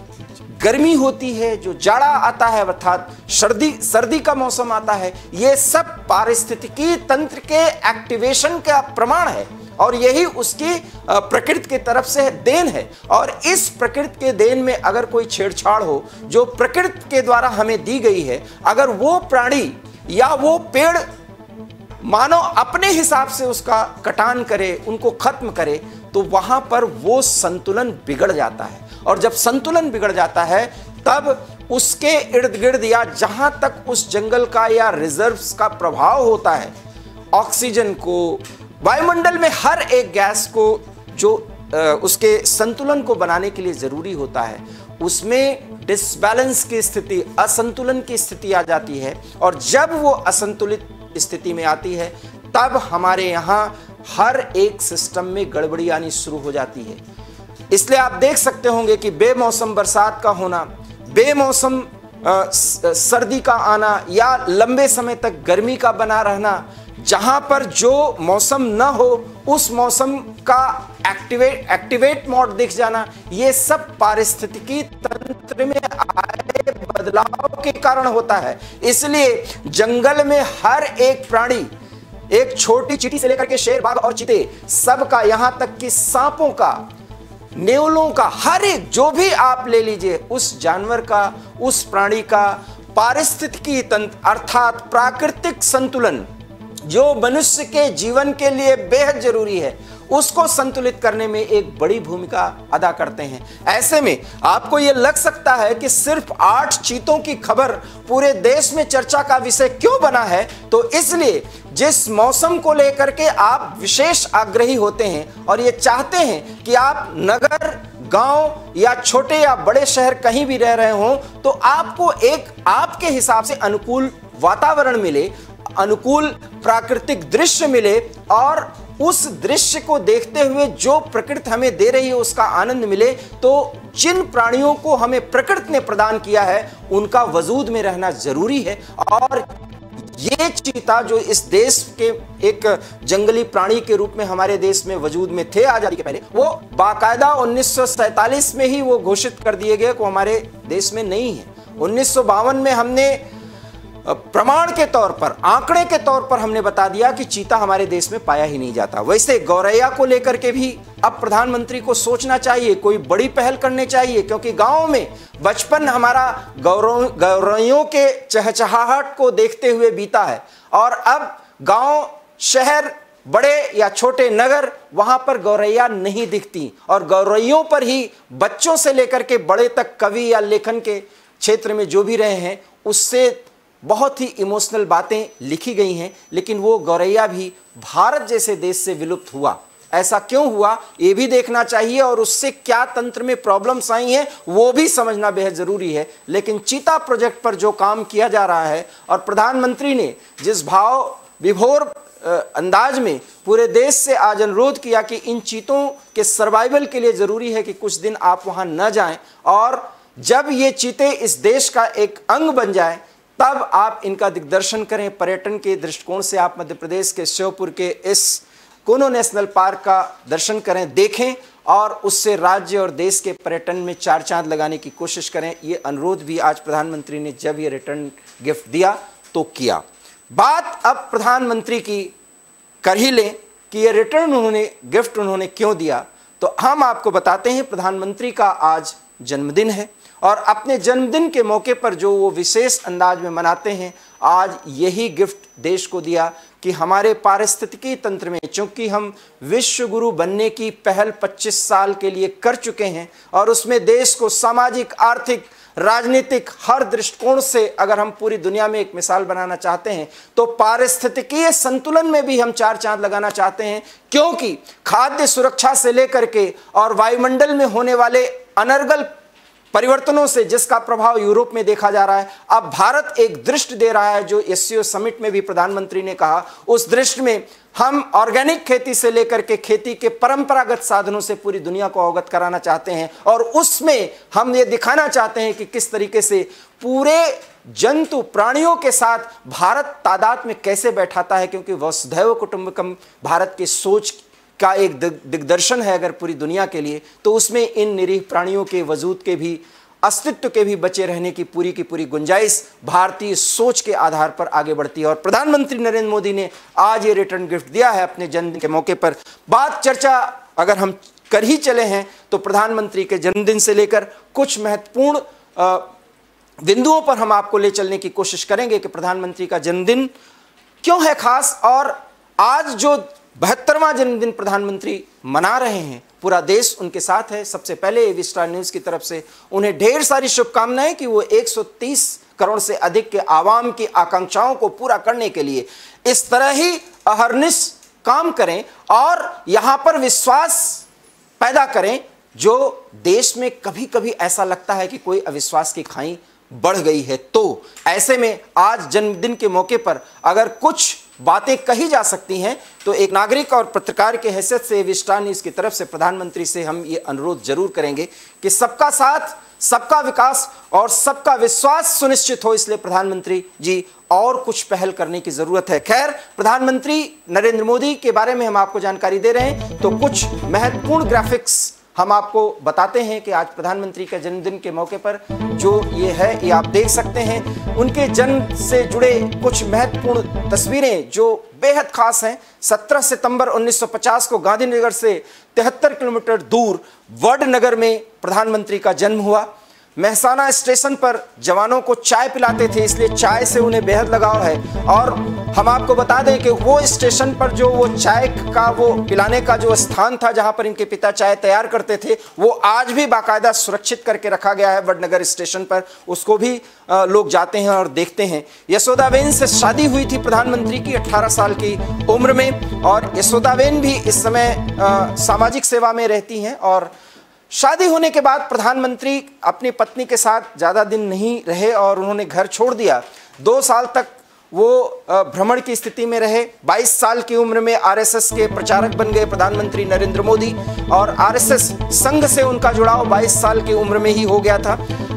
गर्मी होती है, जो जाड़ा आता है अर्थात सर्दी का मौसम आता है, ये सब पारिस्थितिकी तंत्र के एक्टिवेशन का प्रमाण है और यही उसकी प्रकृति की तरफ से देन है। और इस प्रकृति के देन में अगर कोई छेड़छाड़ हो जो प्रकृति के द्वारा हमें दी गई है, अगर वो प्राणी या वो पेड़ मानव अपने हिसाब से उसका कटान करे, उनको खत्म करे, तो वहां पर वो संतुलन बिगड़ जाता है। और जब संतुलन बिगड़ जाता है तब उसके इर्द गिर्द या जहां तक उस जंगल का या रिजर्व्स का प्रभाव होता है, ऑक्सीजन को, वायुमंडल में हर एक गैस को जो उसके संतुलन को बनाने के लिए जरूरी होता है, उसमें डिसबैलेंस की स्थिति, असंतुलन की स्थिति आ जाती है। और जब वो असंतुलित स्थिति में आती है तब हमारे यहाँ हर एक सिस्टम में गड़बड़ी आनी शुरू हो जाती है। इसलिए आप देख सकते होंगे कि बेमौसम बरसात का होना, बेमौसम सर्दी का आना या लंबे समय तक गर्मी का बना रहना, जहां पर जो मौसम न हो उस मौसम का एक्टिवेट मोड दिख जाना, ये सब पारिस्थितिकी तंत्र में आए बदलाव के कारण होता है। इसलिए जंगल में हर एक प्राणी, एक छोटी चींटी से लेकर के शेर, बाघ और चीते, सबका, यहां तक कि सांपों का, नेवलों का, हर एक जो भी आप ले लीजिए, उस जानवर का, उस प्राणी का पारिस्थितिकी तंत्र अर्थात प्राकृतिक संतुलन जो मनुष्य के जीवन के लिए बेहद जरूरी है, उसको संतुलित करने में एक बड़ी भूमिका अदा करते हैं। ऐसे में आपको यह लग सकता है कि सिर्फ 8 चीतों की खबर पूरे देश में चर्चा का विषय क्यों बना है, तो इसलिए जिस मौसम को लेकर के आप विशेष आग्रही होते हैं और ये चाहते हैं कि आप नगर, गांव या छोटे या बड़े शहर कहीं भी रह रहे हो तो आपको एक आपके हिसाब से अनुकूल वातावरण मिले, अनुकूल प्राकृतिक दृश्य मिले और उस दृश्य को देखते हुए जो प्रकृति हमें दे रही है उसका आनंद मिले। तो जिन प्राणियों को हमें प्रकृति ने प्रदान किया है उनका वजूद में रहना जरूरी है। और ये चीता जो इस देश के एक जंगली प्राणी के रूप में हमारे देश में वजूद में थे आजादी के पहले, वो बाकायदा 1947 में ही वो घोषित कर दिए गए को हमारे देश में नहीं है। 1952 में हमने प्रमाण के तौर पर, आंकड़े के तौर पर हमने बता दिया कि चीता हमारे देश में पाया ही नहीं जाता। वैसे गौरैया को लेकर के भी अब प्रधानमंत्री को सोचना चाहिए, कोई बड़ी पहल करनी चाहिए, क्योंकि गांव में बचपन हमारा गौरैयों के चहचहाहट को देखते हुए बीता है और अब गांव, शहर, बड़े या छोटे नगर, वहां पर गौरैया नहीं दिखती और गौरैयों पर ही बच्चों से लेकर के बड़े तक कवि या लेखन के क्षेत्र में जो भी रहे हैं उससे बहुत ही इमोशनल बातें लिखी गई हैं। लेकिन वो गौरैया भी भारत जैसे देश से विलुप्त हुआ, ऐसा क्यों हुआ ये भी देखना चाहिए और उससे क्या तंत्र में प्रॉब्लम्स आई हैं वो भी समझना बेहद जरूरी है। लेकिन चीता प्रोजेक्ट पर जो काम किया जा रहा है और प्रधानमंत्री ने जिस भाव विभोर अंदाज में पूरे देश से आज अनुरोध किया कि इन चीतों के सर्वाइवल के लिए जरूरी है कि कुछ दिन आप वहां न जाएं और जब ये चीते इस देश का एक अंग बन जाए तब आप इनका दिग्दर्शन करें। पर्यटन के दृष्टिकोण से आप मध्य प्रदेश के श्योपुर के इस कूनो नेशनल पार्क का दर्शन करें, देखें और उससे राज्य और देश के पर्यटन में 4 चांद लगाने की कोशिश करें। ये अनुरोध भी आज प्रधानमंत्री ने जब ये रिटर्न गिफ्ट दिया तो किया। बात अब प्रधानमंत्री की कर ही लें कि ये रिटर्न गिफ्ट उन्होंने क्यों दिया, तो हम आपको बताते हैं। प्रधानमंत्री का आज जन्मदिन है और अपने जन्मदिन के मौके पर जो वो विशेष अंदाज में मनाते हैं, आज यही गिफ्ट देश को दिया कि हमारे पारिस्थितिकी तंत्र में, चूंकि हम विश्व गुरु बनने की पहल 25 साल के लिए कर चुके हैं और उसमें देश को सामाजिक, आर्थिक, राजनीतिक हर दृष्टिकोण से अगर हम पूरी दुनिया में एक मिसाल बनाना चाहते हैं तो पारिस्थितिकीय संतुलन में भी हम 4 चांद लगाना चाहते हैं। क्योंकि खाद्य सुरक्षा से लेकर के और वायुमंडल में होने वाले अनर्गल परिवर्तनों से जिसका प्रभाव यूरोप में देखा जा रहा है, अब भारत एक दृष्टि दे रहा है जो एससीओ समिट में भी प्रधानमंत्री ने कहा। उस दृष्टि में हम ऑर्गेनिक खेती से लेकर के खेती के परंपरागत साधनों से पूरी दुनिया को अवगत कराना चाहते हैं और उसमें हम ये दिखाना चाहते हैं कि किस तरीके से पूरे जंतु प्राणियों के साथ भारत तादाद में कैसे बैठाता है। क्योंकि वसुधैव कुटुंबकम भारत की सोच का एक दिग्दर्शन है अगर पूरी दुनिया के लिए, तो उसमें इन निरीह प्राणियों के वजूद के भी अस्तित्व के भी बचे रहने की पूरी गुंजाइश भारतीय सोच के आधार पर आगे बढ़ती है। और प्रधानमंत्री नरेंद्र मोदी ने आज ये रिटर्न गिफ्ट दिया है अपने जन्मदिन के मौके पर। बात चर्चा अगर हम कर ही चले हैं तो प्रधानमंत्री के जन्मदिन से लेकर कुछ महत्वपूर्ण बिंदुओं पर हम आपको ले चलने की कोशिश करेंगे कि प्रधानमंत्री का जन्मदिन क्यों है खास, और आज जो 72वां जन्मदिन प्रधानमंत्री मना रहे हैं, पूरा देश उनके साथ है। सबसे पहले एबी स्टार न्यूज की तरफ से उन्हें ढेर सारी शुभकामनाएं कि वो 130 करोड़ से अधिक के आवाम की आकांक्षाओं को पूरा करने के लिए इस तरह ही अहरनिश काम करें और यहां पर विश्वास पैदा करें जो देश में कभी कभी ऐसा लगता है कि कोई अविश्वास की खाई बढ़ गई है। तो ऐसे में आज जन्मदिन के मौके पर अगर कुछ बातें कही जा सकती हैं तो एक नागरिक और पत्रकार के हैसियत से एबी स्टार न्यूज़ की तरफ से प्रधानमंत्री से हम ये अनुरोध जरूर करेंगे कि सबका साथ, सबका विकास और सबका विश्वास सुनिश्चित हो, इसलिए प्रधानमंत्री जी और कुछ पहल करने की जरूरत है। खैर, प्रधानमंत्री नरेंद्र मोदी के बारे में हम आपको जानकारी दे रहे हैं तो कुछ महत्वपूर्ण ग्राफिक्स हम आपको बताते हैं कि आज प्रधानमंत्री के जन्मदिन के मौके पर जो ये है ये आप देख सकते हैं। उनके जन्म से जुड़े कुछ महत्वपूर्ण तस्वीरें जो बेहद खास हैं। 17 सितंबर 1950 को गांधीनगर से 73 किलोमीटर दूर वडनगर में प्रधानमंत्री का जन्म हुआ। मेहसाना स्टेशन पर जवानों को चाय पिलाते थे, इसलिए चाय से उन्हें बेहद लगाव है। और हम आपको बता दें कि वो स्टेशन पर जो वो चाय का वो पिलाने का जो स्थान था जहां पर इनके पिता चाय तैयार करते थे, वो आज भी बाकायदा सुरक्षित करके रखा गया है वडनगर स्टेशन पर। उसको भी लोग जाते हैं और देखते हैं। यशोदाबेन से शादी हुई थी प्रधानमंत्री की 18 साल की उम्र में, और यशोदाबेन भी इस समय सामाजिक सेवा में रहती हैं। और शादी होने के बाद प्रधानमंत्री अपनी पत्नी के साथ ज़्यादा दिन नहीं रहे और उन्होंने घर छोड़ दिया। 2 साल तक वो भ्रमण की स्थिति में रहे। 22 साल की उम्र में आरएसएस के प्रचारक बन गए प्रधानमंत्री नरेंद्र मोदी, और आरएसएस संघ से उनका जुड़ाव 22 साल की उम्र में ही हो गया था।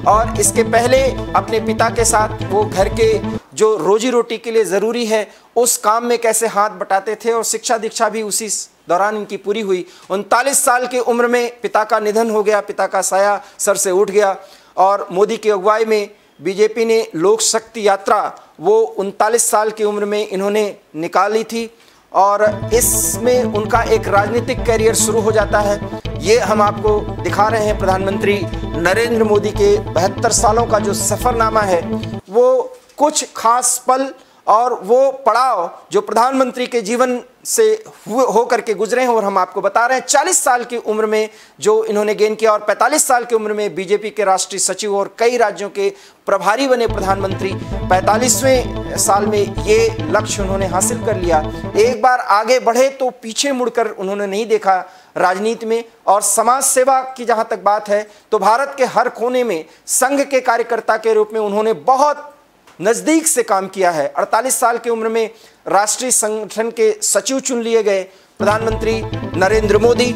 और इसके पहले अपने पिता के साथ वो घर के जो रोजी रोटी के लिए ज़रूरी है उस काम में कैसे हाथ बटाते थे, और शिक्षा दीक्षा भी उसी दौरान इनकी पूरी हुई। 39 साल की उम्र में पिता का निधन हो गया, पिता का साया सर से उठ गया, और मोदी की अगुवाई में बीजेपी ने लोक शक्ति यात्रा वो 39 साल की उम्र में इन्होंने निकाली थी, और इसमें उनका एक राजनीतिक कैरियर शुरू हो जाता है। ये हम आपको दिखा रहे हैं प्रधानमंत्री नरेंद्र मोदी के 72 सालों का जो सफ़रनामा है, वो कुछ खास पल और वो पड़ाव जो प्रधानमंत्री के जीवन से हो करके गुजरे हैं, और हम आपको बता रहे हैं। 40 साल की उम्र में जो इन्होंने गेन किया, और 45 साल की उम्र में बीजेपी के राष्ट्रीय सचिव और कई राज्यों के प्रभारी बने प्रधानमंत्री। 45वें साल में ये लक्ष्य उन्होंने हासिल कर लिया। एक बार आगे बढ़े तो पीछे मुड़कर उन्होंने नहीं देखा राजनीति में। और समाज सेवा की जहाँ तक बात है तो भारत के हर कोने में संघ के कार्यकर्ता के रूप में उन्होंने बहुत नज़दीक से काम किया है। 48 साल की उम्र में राष्ट्रीय संगठन के सचिव चुन लिए गए प्रधानमंत्री नरेंद्र मोदी।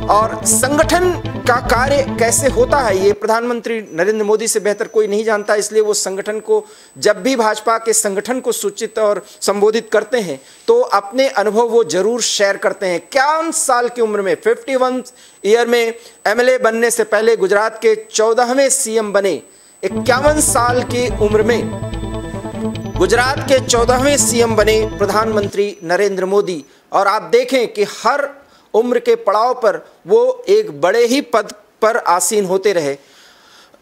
और संगठन का कार्य कैसे होता है ये प्रधानमंत्री नरेंद्र मोदी से बेहतर कोई नहीं जानता, इसलिए वो संगठन को जब भी भाजपा के संगठन को सूचित और संबोधित करते हैं तो अपने अनुभव वो जरूर शेयर करते हैं। 51 साल की उम्र में 51 ईयर में एमएलए बनने से पहले गुजरात के 14वें सीएम बने। 51 साल की उम्र में गुजरात के 14वें सीएम बने प्रधानमंत्री नरेंद्र मोदी। और आप देखें कि हर उम्र के पड़ाव पर वो एक बड़े ही पद पर आसीन होते रहे।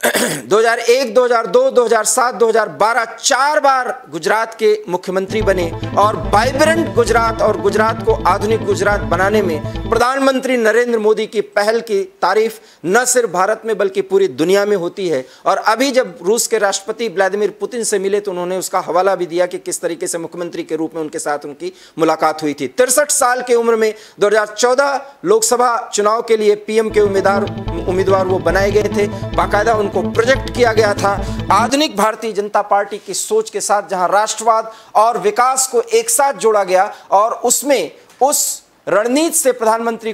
2001, 2002, 2007, 2012 4 बार गुजरात के मुख्यमंत्री बने। और वाइब्रेंट गुजरात और गुजरात को आधुनिक गुजरात बनाने में प्रधानमंत्री नरेंद्र मोदी की पहल की तारीफ न सिर्फ भारत में बल्कि पूरी दुनिया में होती है। और अभी जब रूस के राष्ट्रपति व्लादिमीर पुतिन से मिले तो उन्होंने उसका हवाला भी दिया कि किस तरीके से मुख्यमंत्री के रूप में उनके साथ उनकी मुलाकात हुई थी। 63 साल की उम्र में 2014 लोकसभा चुनाव के लिए पीएम के उम्मीदवार वो बनाए गए थे। बाकायदा उनको प्रोजेक्ट किया गया था आधुनिक भारतीय जनता पार्टी की सोच के साथ, जहां राष्ट्रवाद और विकास को एक साथ जोड़ा गया। और उसमें उस रणनीति से प्रधानमंत्री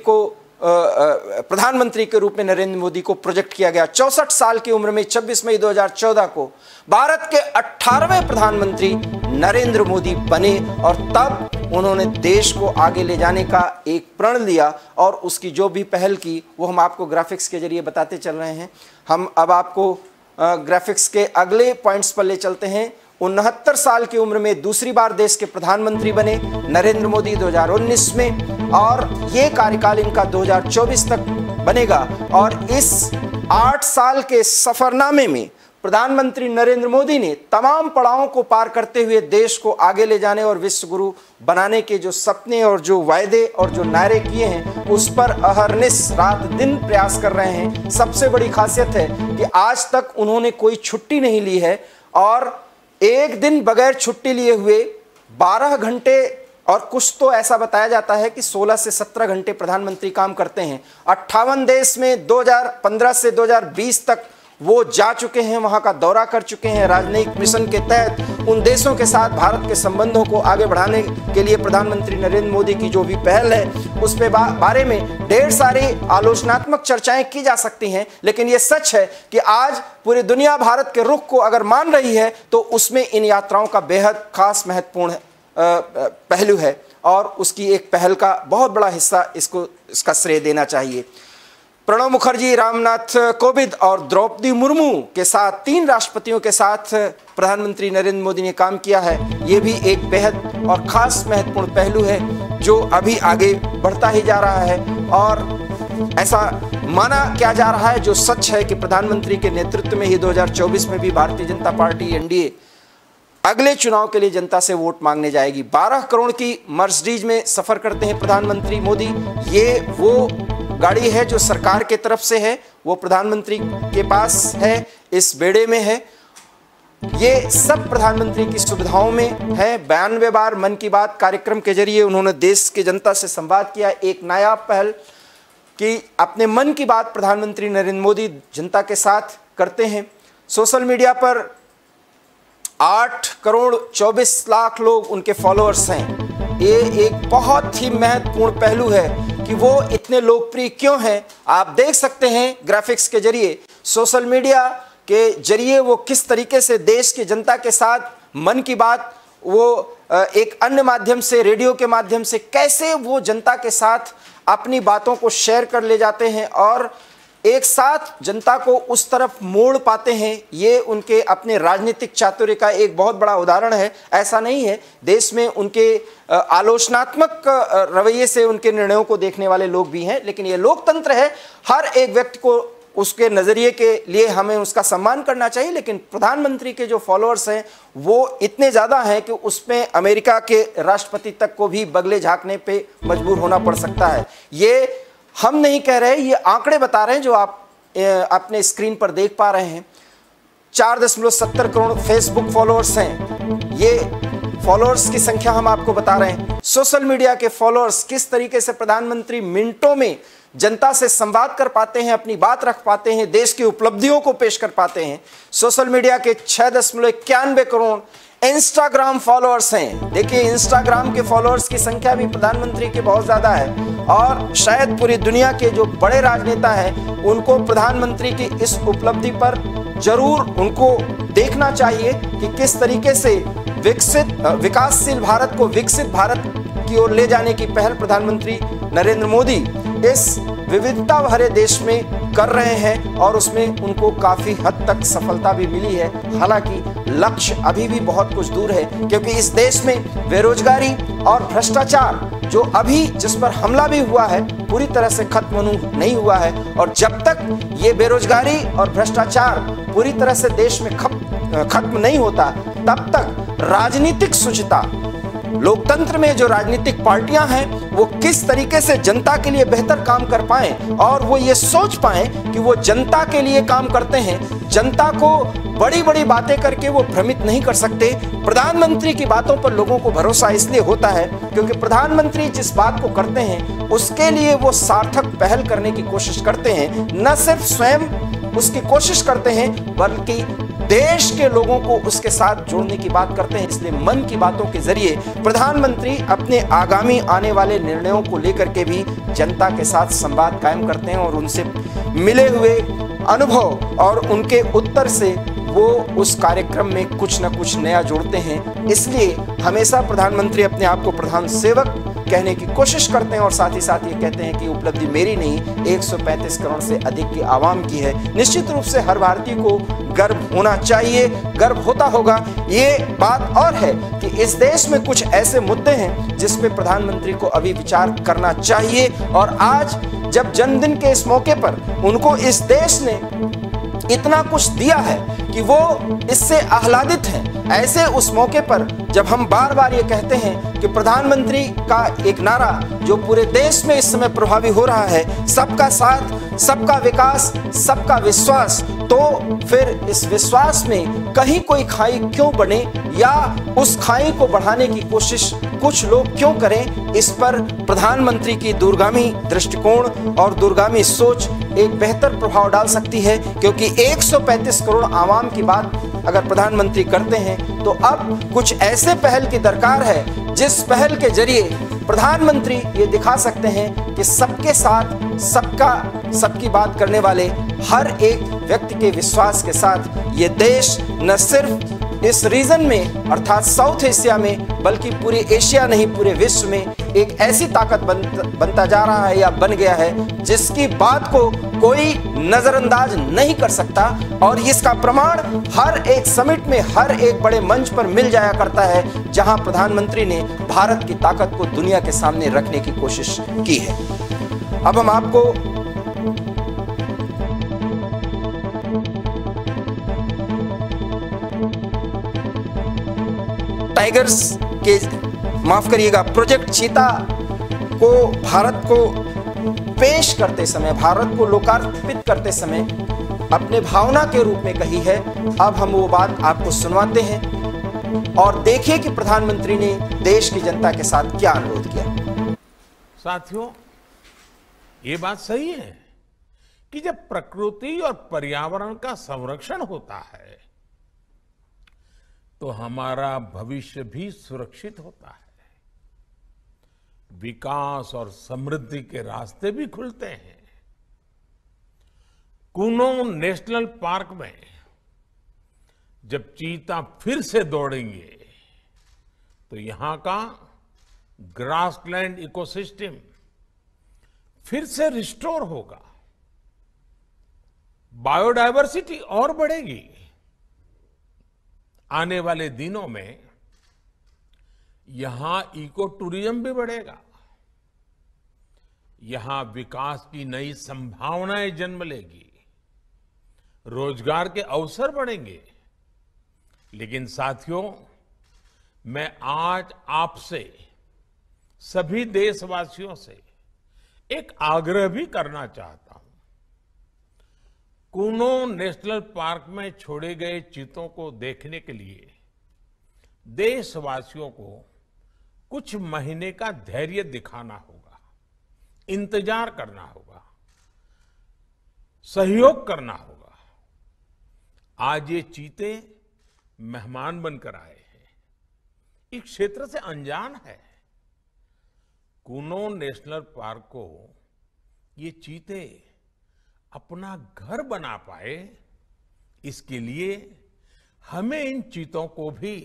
के रूप में नरेंद्र मोदी को प्रोजेक्ट किया गया। 64 साल की उम्र में 26 मई 2014 को भारत के 18वें प्रधानमंत्री नरेंद्र मोदी बने। और तब उन्होंने देश को आगे ले जाने का एक प्रण लिया, और उसकी जो भी पहल की वो हम आपको ग्राफिक्स के जरिए बताते चल रहे हैं। हम अब आपको ग्राफिक्स के अगले पॉइंट्स पर ले चलते हैं। 69 साल की उम्र में दूसरी बार देश के प्रधानमंत्री बने नरेंद्र मोदी 2019 में, और ये कार्यकाल इनका 2024 तक बनेगा। और इस 8 साल के सफरनामे में प्रधानमंत्री नरेंद्र मोदी ने तमाम पड़ावों को पार करते हुए देश को आगे ले जाने और विश्व गुरु बनाने के जो सपने और जो वायदे और जो नारे किए हैं, उस पर अहरनिश रात दिन प्रयास कर रहे हैं। सबसे बड़ी खासियत है कि आज तक उन्होंने कोई छुट्टी नहीं ली है, और एक दिन बगैर छुट्टी लिए हुए 12 घंटे, और कुछ तो ऐसा बताया जाता है कि 16 से 17 घंटे प्रधानमंत्री काम करते हैं। 58 देश में 2015 से 2020 तक वो जा चुके हैं, वहां का दौरा कर चुके हैं। राजनयिक मिशन के तहत उन देशों के साथ भारत के संबंधों को आगे बढ़ाने के लिए प्रधानमंत्री नरेंद्र मोदी की जो भी पहल है, उस पे बारे में ढेर सारी आलोचनात्मक चर्चाएं की जा सकती हैं, लेकिन ये सच है कि आज पूरी दुनिया भारत के रुख को अगर मान रही है तो उसमें इन यात्राओं का बेहद खास महत्वपूर्ण पहलू है, और उसकी एक पहल का बहुत बड़ा हिस्सा इसका श्रेय देना चाहिए। प्रणब मुखर्जी, रामनाथ कोविंद और द्रौपदी मुर्मू के साथ 3 राष्ट्रपतियों के साथ प्रधानमंत्री नरेंद्र मोदी ने काम किया है। ये भी एक बेहद और खास महत्वपूर्ण पहलू है जो अभी आगे बढ़ता ही जा रहा है, और ऐसा माना क्या जा रहा है, जो सच है, कि प्रधानमंत्री के नेतृत्व में ही 2024 में भी भारतीय जनता पार्टी एनडीए अगले चुनाव के लिए जनता से वोट मांगने जाएगी। 12 करोड़ की मर्सिडीज में सफर करते हैं प्रधानमंत्री मोदी। ये वो गाड़ी है जो सरकार के तरफ से है, वो प्रधानमंत्री के पास है, इस बेड़े में है। ये सब प्रधानमंत्री की सुविधाओं में है। 92 बार मन की बात कार्यक्रम के जरिए उन्होंने देश की जनता से संवाद किया। एक नायाब पहल कि अपने मन की बात प्रधानमंत्री नरेंद्र मोदी जनता के साथ करते हैं। सोशल मीडिया पर 8 करोड़ 24 लाख लोग उनके फॉलोअर्स हैं। ये एक बहुत ही महत्वपूर्ण पहलू है कि वो इतने लोकप्रिय क्यों हैं। आप देख सकते हैं ग्राफिक्स के जरिए, सोशल मीडिया के जरिए वो किस तरीके से देश की जनता के साथ मन की बात, वो एक अन्य माध्यम से, रेडियो के माध्यम से, कैसे वो जनता के साथ अपनी बातों को शेयर कर ले जाते हैं और एक साथ जनता को उस तरफ मोड़ पाते हैं। ये उनके अपने राजनीतिक चातुर्य का एक बहुत बड़ा उदाहरण है। ऐसा नहीं है, देश में उनके आलोचनात्मक रवैये से उनके निर्णयों को देखने वाले लोग भी हैं, लेकिन ये लोकतंत्र है। हर एक व्यक्ति को उसके नज़रिए के लिए हमें उसका सम्मान करना चाहिए, लेकिन प्रधानमंत्री के जो फॉलोअर्स हैं वो इतने ज़्यादा हैं कि उसमें अमेरिका के राष्ट्रपति तक को भी बगले झाँकने पे मजबूर होना पड़ सकता है। ये हम नहीं कह रहे, ये आंकड़े बता रहे हैं जो आप अपने स्क्रीन पर देख पा रहे हैं। 4.70 करोड़ फेसबुक फॉलोअर्स हैं। ये फॉलोअर्स की संख्या हम आपको बता रहे हैं। सोशल मीडिया के फॉलोअर्स, किस तरीके से प्रधानमंत्री मिनटों में जनता से संवाद कर पाते हैं, अपनी बात रख पाते हैं, देश की उपलब्धियों को पेश कर पाते हैं। सोशल मीडिया के 6.91 करोड़ इंस्टाग्राम फॉलोअर्स हैं। देखिए, इंस्टाग्राम के फॉलोअर्स की संख्या भी प्रधानमंत्री के बहुत ज़्यादा है, और शायद पूरी दुनिया के जो बड़े राजनेता हैं उनको प्रधानमंत्री की इस उपलब्धि पर जरूर उनको देखना चाहिए कि किस तरीके से विकासशील भारत को विकसित भारत की ओर ले जाने की पहल प्रधानमंत्री नरेंद्र मोदी इस विविधता भरे देश में कर रहे हैं, और उसमें उनको काफ़ी हद तक सफलता भी मिली है। हालांकि लक्ष्य अभी भी बहुत कुछ दूर है, क्योंकि इस देश में बेरोजगारी और भ्रष्टाचार जो अभी जिस पर हमला भी हुआ है पूरी तरह से खत्म नहीं हुआ है, और जब तक ये बेरोजगारी और भ्रष्टाचार पूरी तरह से देश में खत्म नहीं होता, तब तक राजनीतिक शुचिता, लोकतंत्र में जो राजनीतिक पार्टियां हैं वो किस तरीके से जनता के लिए बेहतर काम कर पाएं, और वो ये सोच पाएं कि वो जनता के लिए काम करते हैं। जनता को बड़ी बड़ी बातें करके वो भ्रमित नहीं कर सकते। प्रधानमंत्री की बातों पर लोगों को भरोसा इसलिए होता है क्योंकि प्रधानमंत्री जिस बात को करते हैं उसके लिए वो सार्थक पहल करने की कोशिश करते हैं। न सिर्फ स्वयं उसकी कोशिश करते हैं, बल्कि देश के लोगों को उसके साथ जोड़ने की बात करते हैं। इसलिए मन की बातों के जरिए प्रधानमंत्री अपने आगामी आने वाले निर्णयों को लेकर के भी जनता के साथ संवाद कायम करते हैं, और उनसे मिले हुए अनुभव और उनके उत्तर से वो उस कार्यक्रम में कुछ न कुछ नया जोड़ते हैं। इसलिए हमेशा प्रधानमंत्री अपने आप को प्रधान सेवक कहने की कोशिश करते हैं और साथ ही साथ ये कहते हैं कि उपलब्धि मेरी नहीं 135 करोड़ से अधिक की आवाम की है। निश्चित रूप से हर भारतीय को गर्व होना चाहिए, गर्व होता होगा। ये बात और है कि इस देश में कुछ ऐसे मुद्दे हैं जिस पे प्रधानमंत्री को अभी विचार करना चाहिए, और आज जब जन्मदिन के इस मौके पर उनको इस देश ने इतना कुछ दिया है कि वो इससे आह्लादित हैं। ऐसे उस मौके पर जब हम बार बार ये कहते हैं कि प्रधानमंत्री का एक नारा जो पूरे देश में इस समय प्रभावी हो रहा है, सबका साथ, सबका विकास, सबका विश्वास, तो फिर इस विश्वास में कहीं कोई खाई क्यों बने या उस खाई को बढ़ाने की कोशिश कुछ लोग क्यों करें, इस पर प्रधानमंत्री की दूरगामी दृष्टिकोण और दूरगामी सोच एक बेहतर प्रभाव डाल सकती है। क्योंकि 135 करोड़ आवाम की बात अगर प्रधानमंत्री करते हैं तो अब कुछ ऐसे पहल की दरकार है जिस पहल के जरिए प्रधानमंत्री ये दिखा सकते हैं कि सबके साथ, सबकी बात करने वाले हर एक व्यक्ति के विश्वास के साथ ये देश न सिर्फ इस रीजन में अर्थात साउथ एशिया में बल्कि पूरे एशिया नहीं पूरे विश्व में एक ऐसी ताकत बनता जा रहा है या बन गया है जिसकी बात को कोई नजरअंदाज नहीं कर सकता। और इसका प्रमाण हर एक समिट में, हर एक बड़े मंच पर मिल जाया करता है जहां प्रधानमंत्री ने भारत की ताकत को दुनिया के सामने रखने की कोशिश की है। अब हम आपको टाइगर्स के, माफ करिएगा, प्रोजेक्ट चीता को भारत को पेश करते समय, भारत को लोकार्पित करते समय अपने भावना के रूप में कही है। अब हम वो बात आपको सुनवाते हैं और देखिए कि प्रधानमंत्री ने देश की जनता के साथ क्या अनुरोध किया। साथियों, ये बात सही है कि जब प्रकृति और पर्यावरण का संरक्षण होता है तो हमारा भविष्य भी सुरक्षित होता है, विकास और समृद्धि के रास्ते भी खुलते हैं। कूनो नेशनल पार्क में जब चीता फिर से दौड़ेंगे तो यहां का ग्रासलैंड इकोसिस्टम फिर से रिस्टोर होगा, बायोडायवर्सिटी और बढ़ेगी। आने वाले दिनों में यहां इको टूरिज्म भी बढ़ेगा, यहां विकास की नई संभावनाएं जन्म लेगी, रोजगार के अवसर बढ़ेंगे। लेकिन साथियों, मैं आज आपसे, सभी देशवासियों से एक आग्रह भी करना चाहता हूं। कूनो नेशनल पार्क में छोड़े गए चीतों को देखने के लिए देशवासियों को कुछ महीने का धैर्य दिखाना होगा, इंतजार करना होगा, सहयोग करना होगा। आज ये चीते मेहमान बनकर आए हैं, इस क्षेत्र से अनजान है। कूनो नेशनल पार्क को ये चीते अपना घर बना पाए, इसके लिए हमें इन चीतों को भी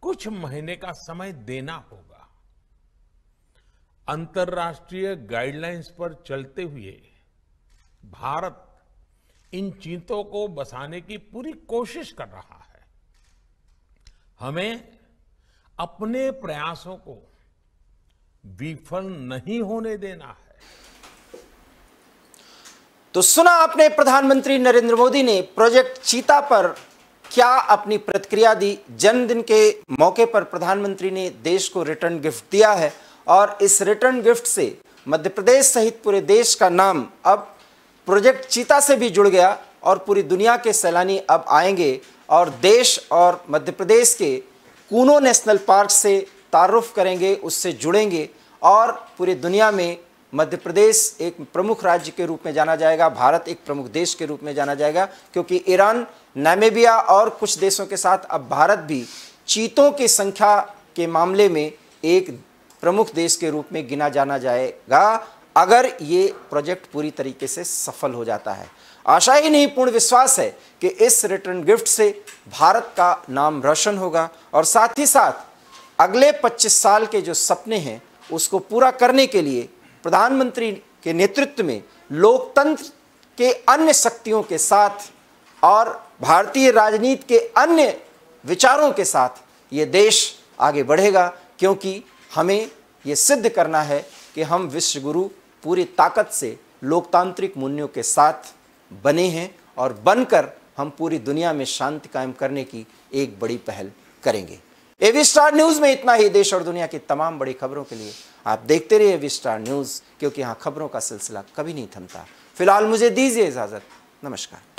कुछ महीने का समय देना होगा। अंतर्राष्ट्रीय गाइडलाइंस पर चलते हुए भारत इन चीतों को बसाने की पूरी कोशिश कर रहा है। हमें अपने प्रयासों को विफल नहीं होने देना है। तो सुना आपने प्रधानमंत्री नरेंद्र मोदी ने प्रोजेक्ट चीता पर क्या अपनी प्रतिक्रिया दी। जन्मदिन के मौके पर प्रधानमंत्री ने देश को रिटर्न गिफ्ट दिया है और इस रिटर्न गिफ्ट से मध्य प्रदेश सहित पूरे देश का नाम अब प्रोजेक्ट चीता से भी जुड़ गया और पूरी दुनिया के सैलानी अब आएंगे और देश और मध्य प्रदेश के कूनो नेशनल पार्क से तारुफ करेंगे, उससे जुड़ेंगे और पूरी दुनिया में मध्य प्रदेश एक प्रमुख राज्य के रूप में जाना जाएगा, भारत एक प्रमुख देश के रूप में जाना जाएगा। क्योंकि ईरान, नामीबिया और कुछ देशों के साथ अब भारत भी चीतों की संख्या के मामले में एक प्रमुख देश के रूप में गिना जाना जाएगा अगर ये प्रोजेक्ट पूरी तरीके से सफल हो जाता है। आशा ही नहीं, पूर्ण विश्वास है कि इस रिटर्न गिफ्ट से भारत का नाम रोशन होगा और साथ ही साथ अगले 25 साल के जो सपने हैं उसको पूरा करने के लिए प्रधानमंत्री के नेतृत्व में लोकतंत्र के अन्य शक्तियों के साथ और भारतीय राजनीति के अन्य विचारों के साथ ये देश आगे बढ़ेगा, क्योंकि हमें ये सिद्ध करना है कि हम विश्व गुरु पूरी ताकत से लोकतांत्रिक मूल्यों के साथ बने हैं और बनकर हम पूरी दुनिया में शांति कायम करने की एक बड़ी पहल करेंगे। एवी स्टार न्यूज़ में इतना ही। देश और दुनिया की तमाम बड़ी खबरों के लिए आप देखते रहिए एवी स्टार न्यूज़, क्योंकि यहाँ खबरों का सिलसिला कभी नहीं थमता। फिलहाल मुझे दीजिए इजाज़त। नमस्कार।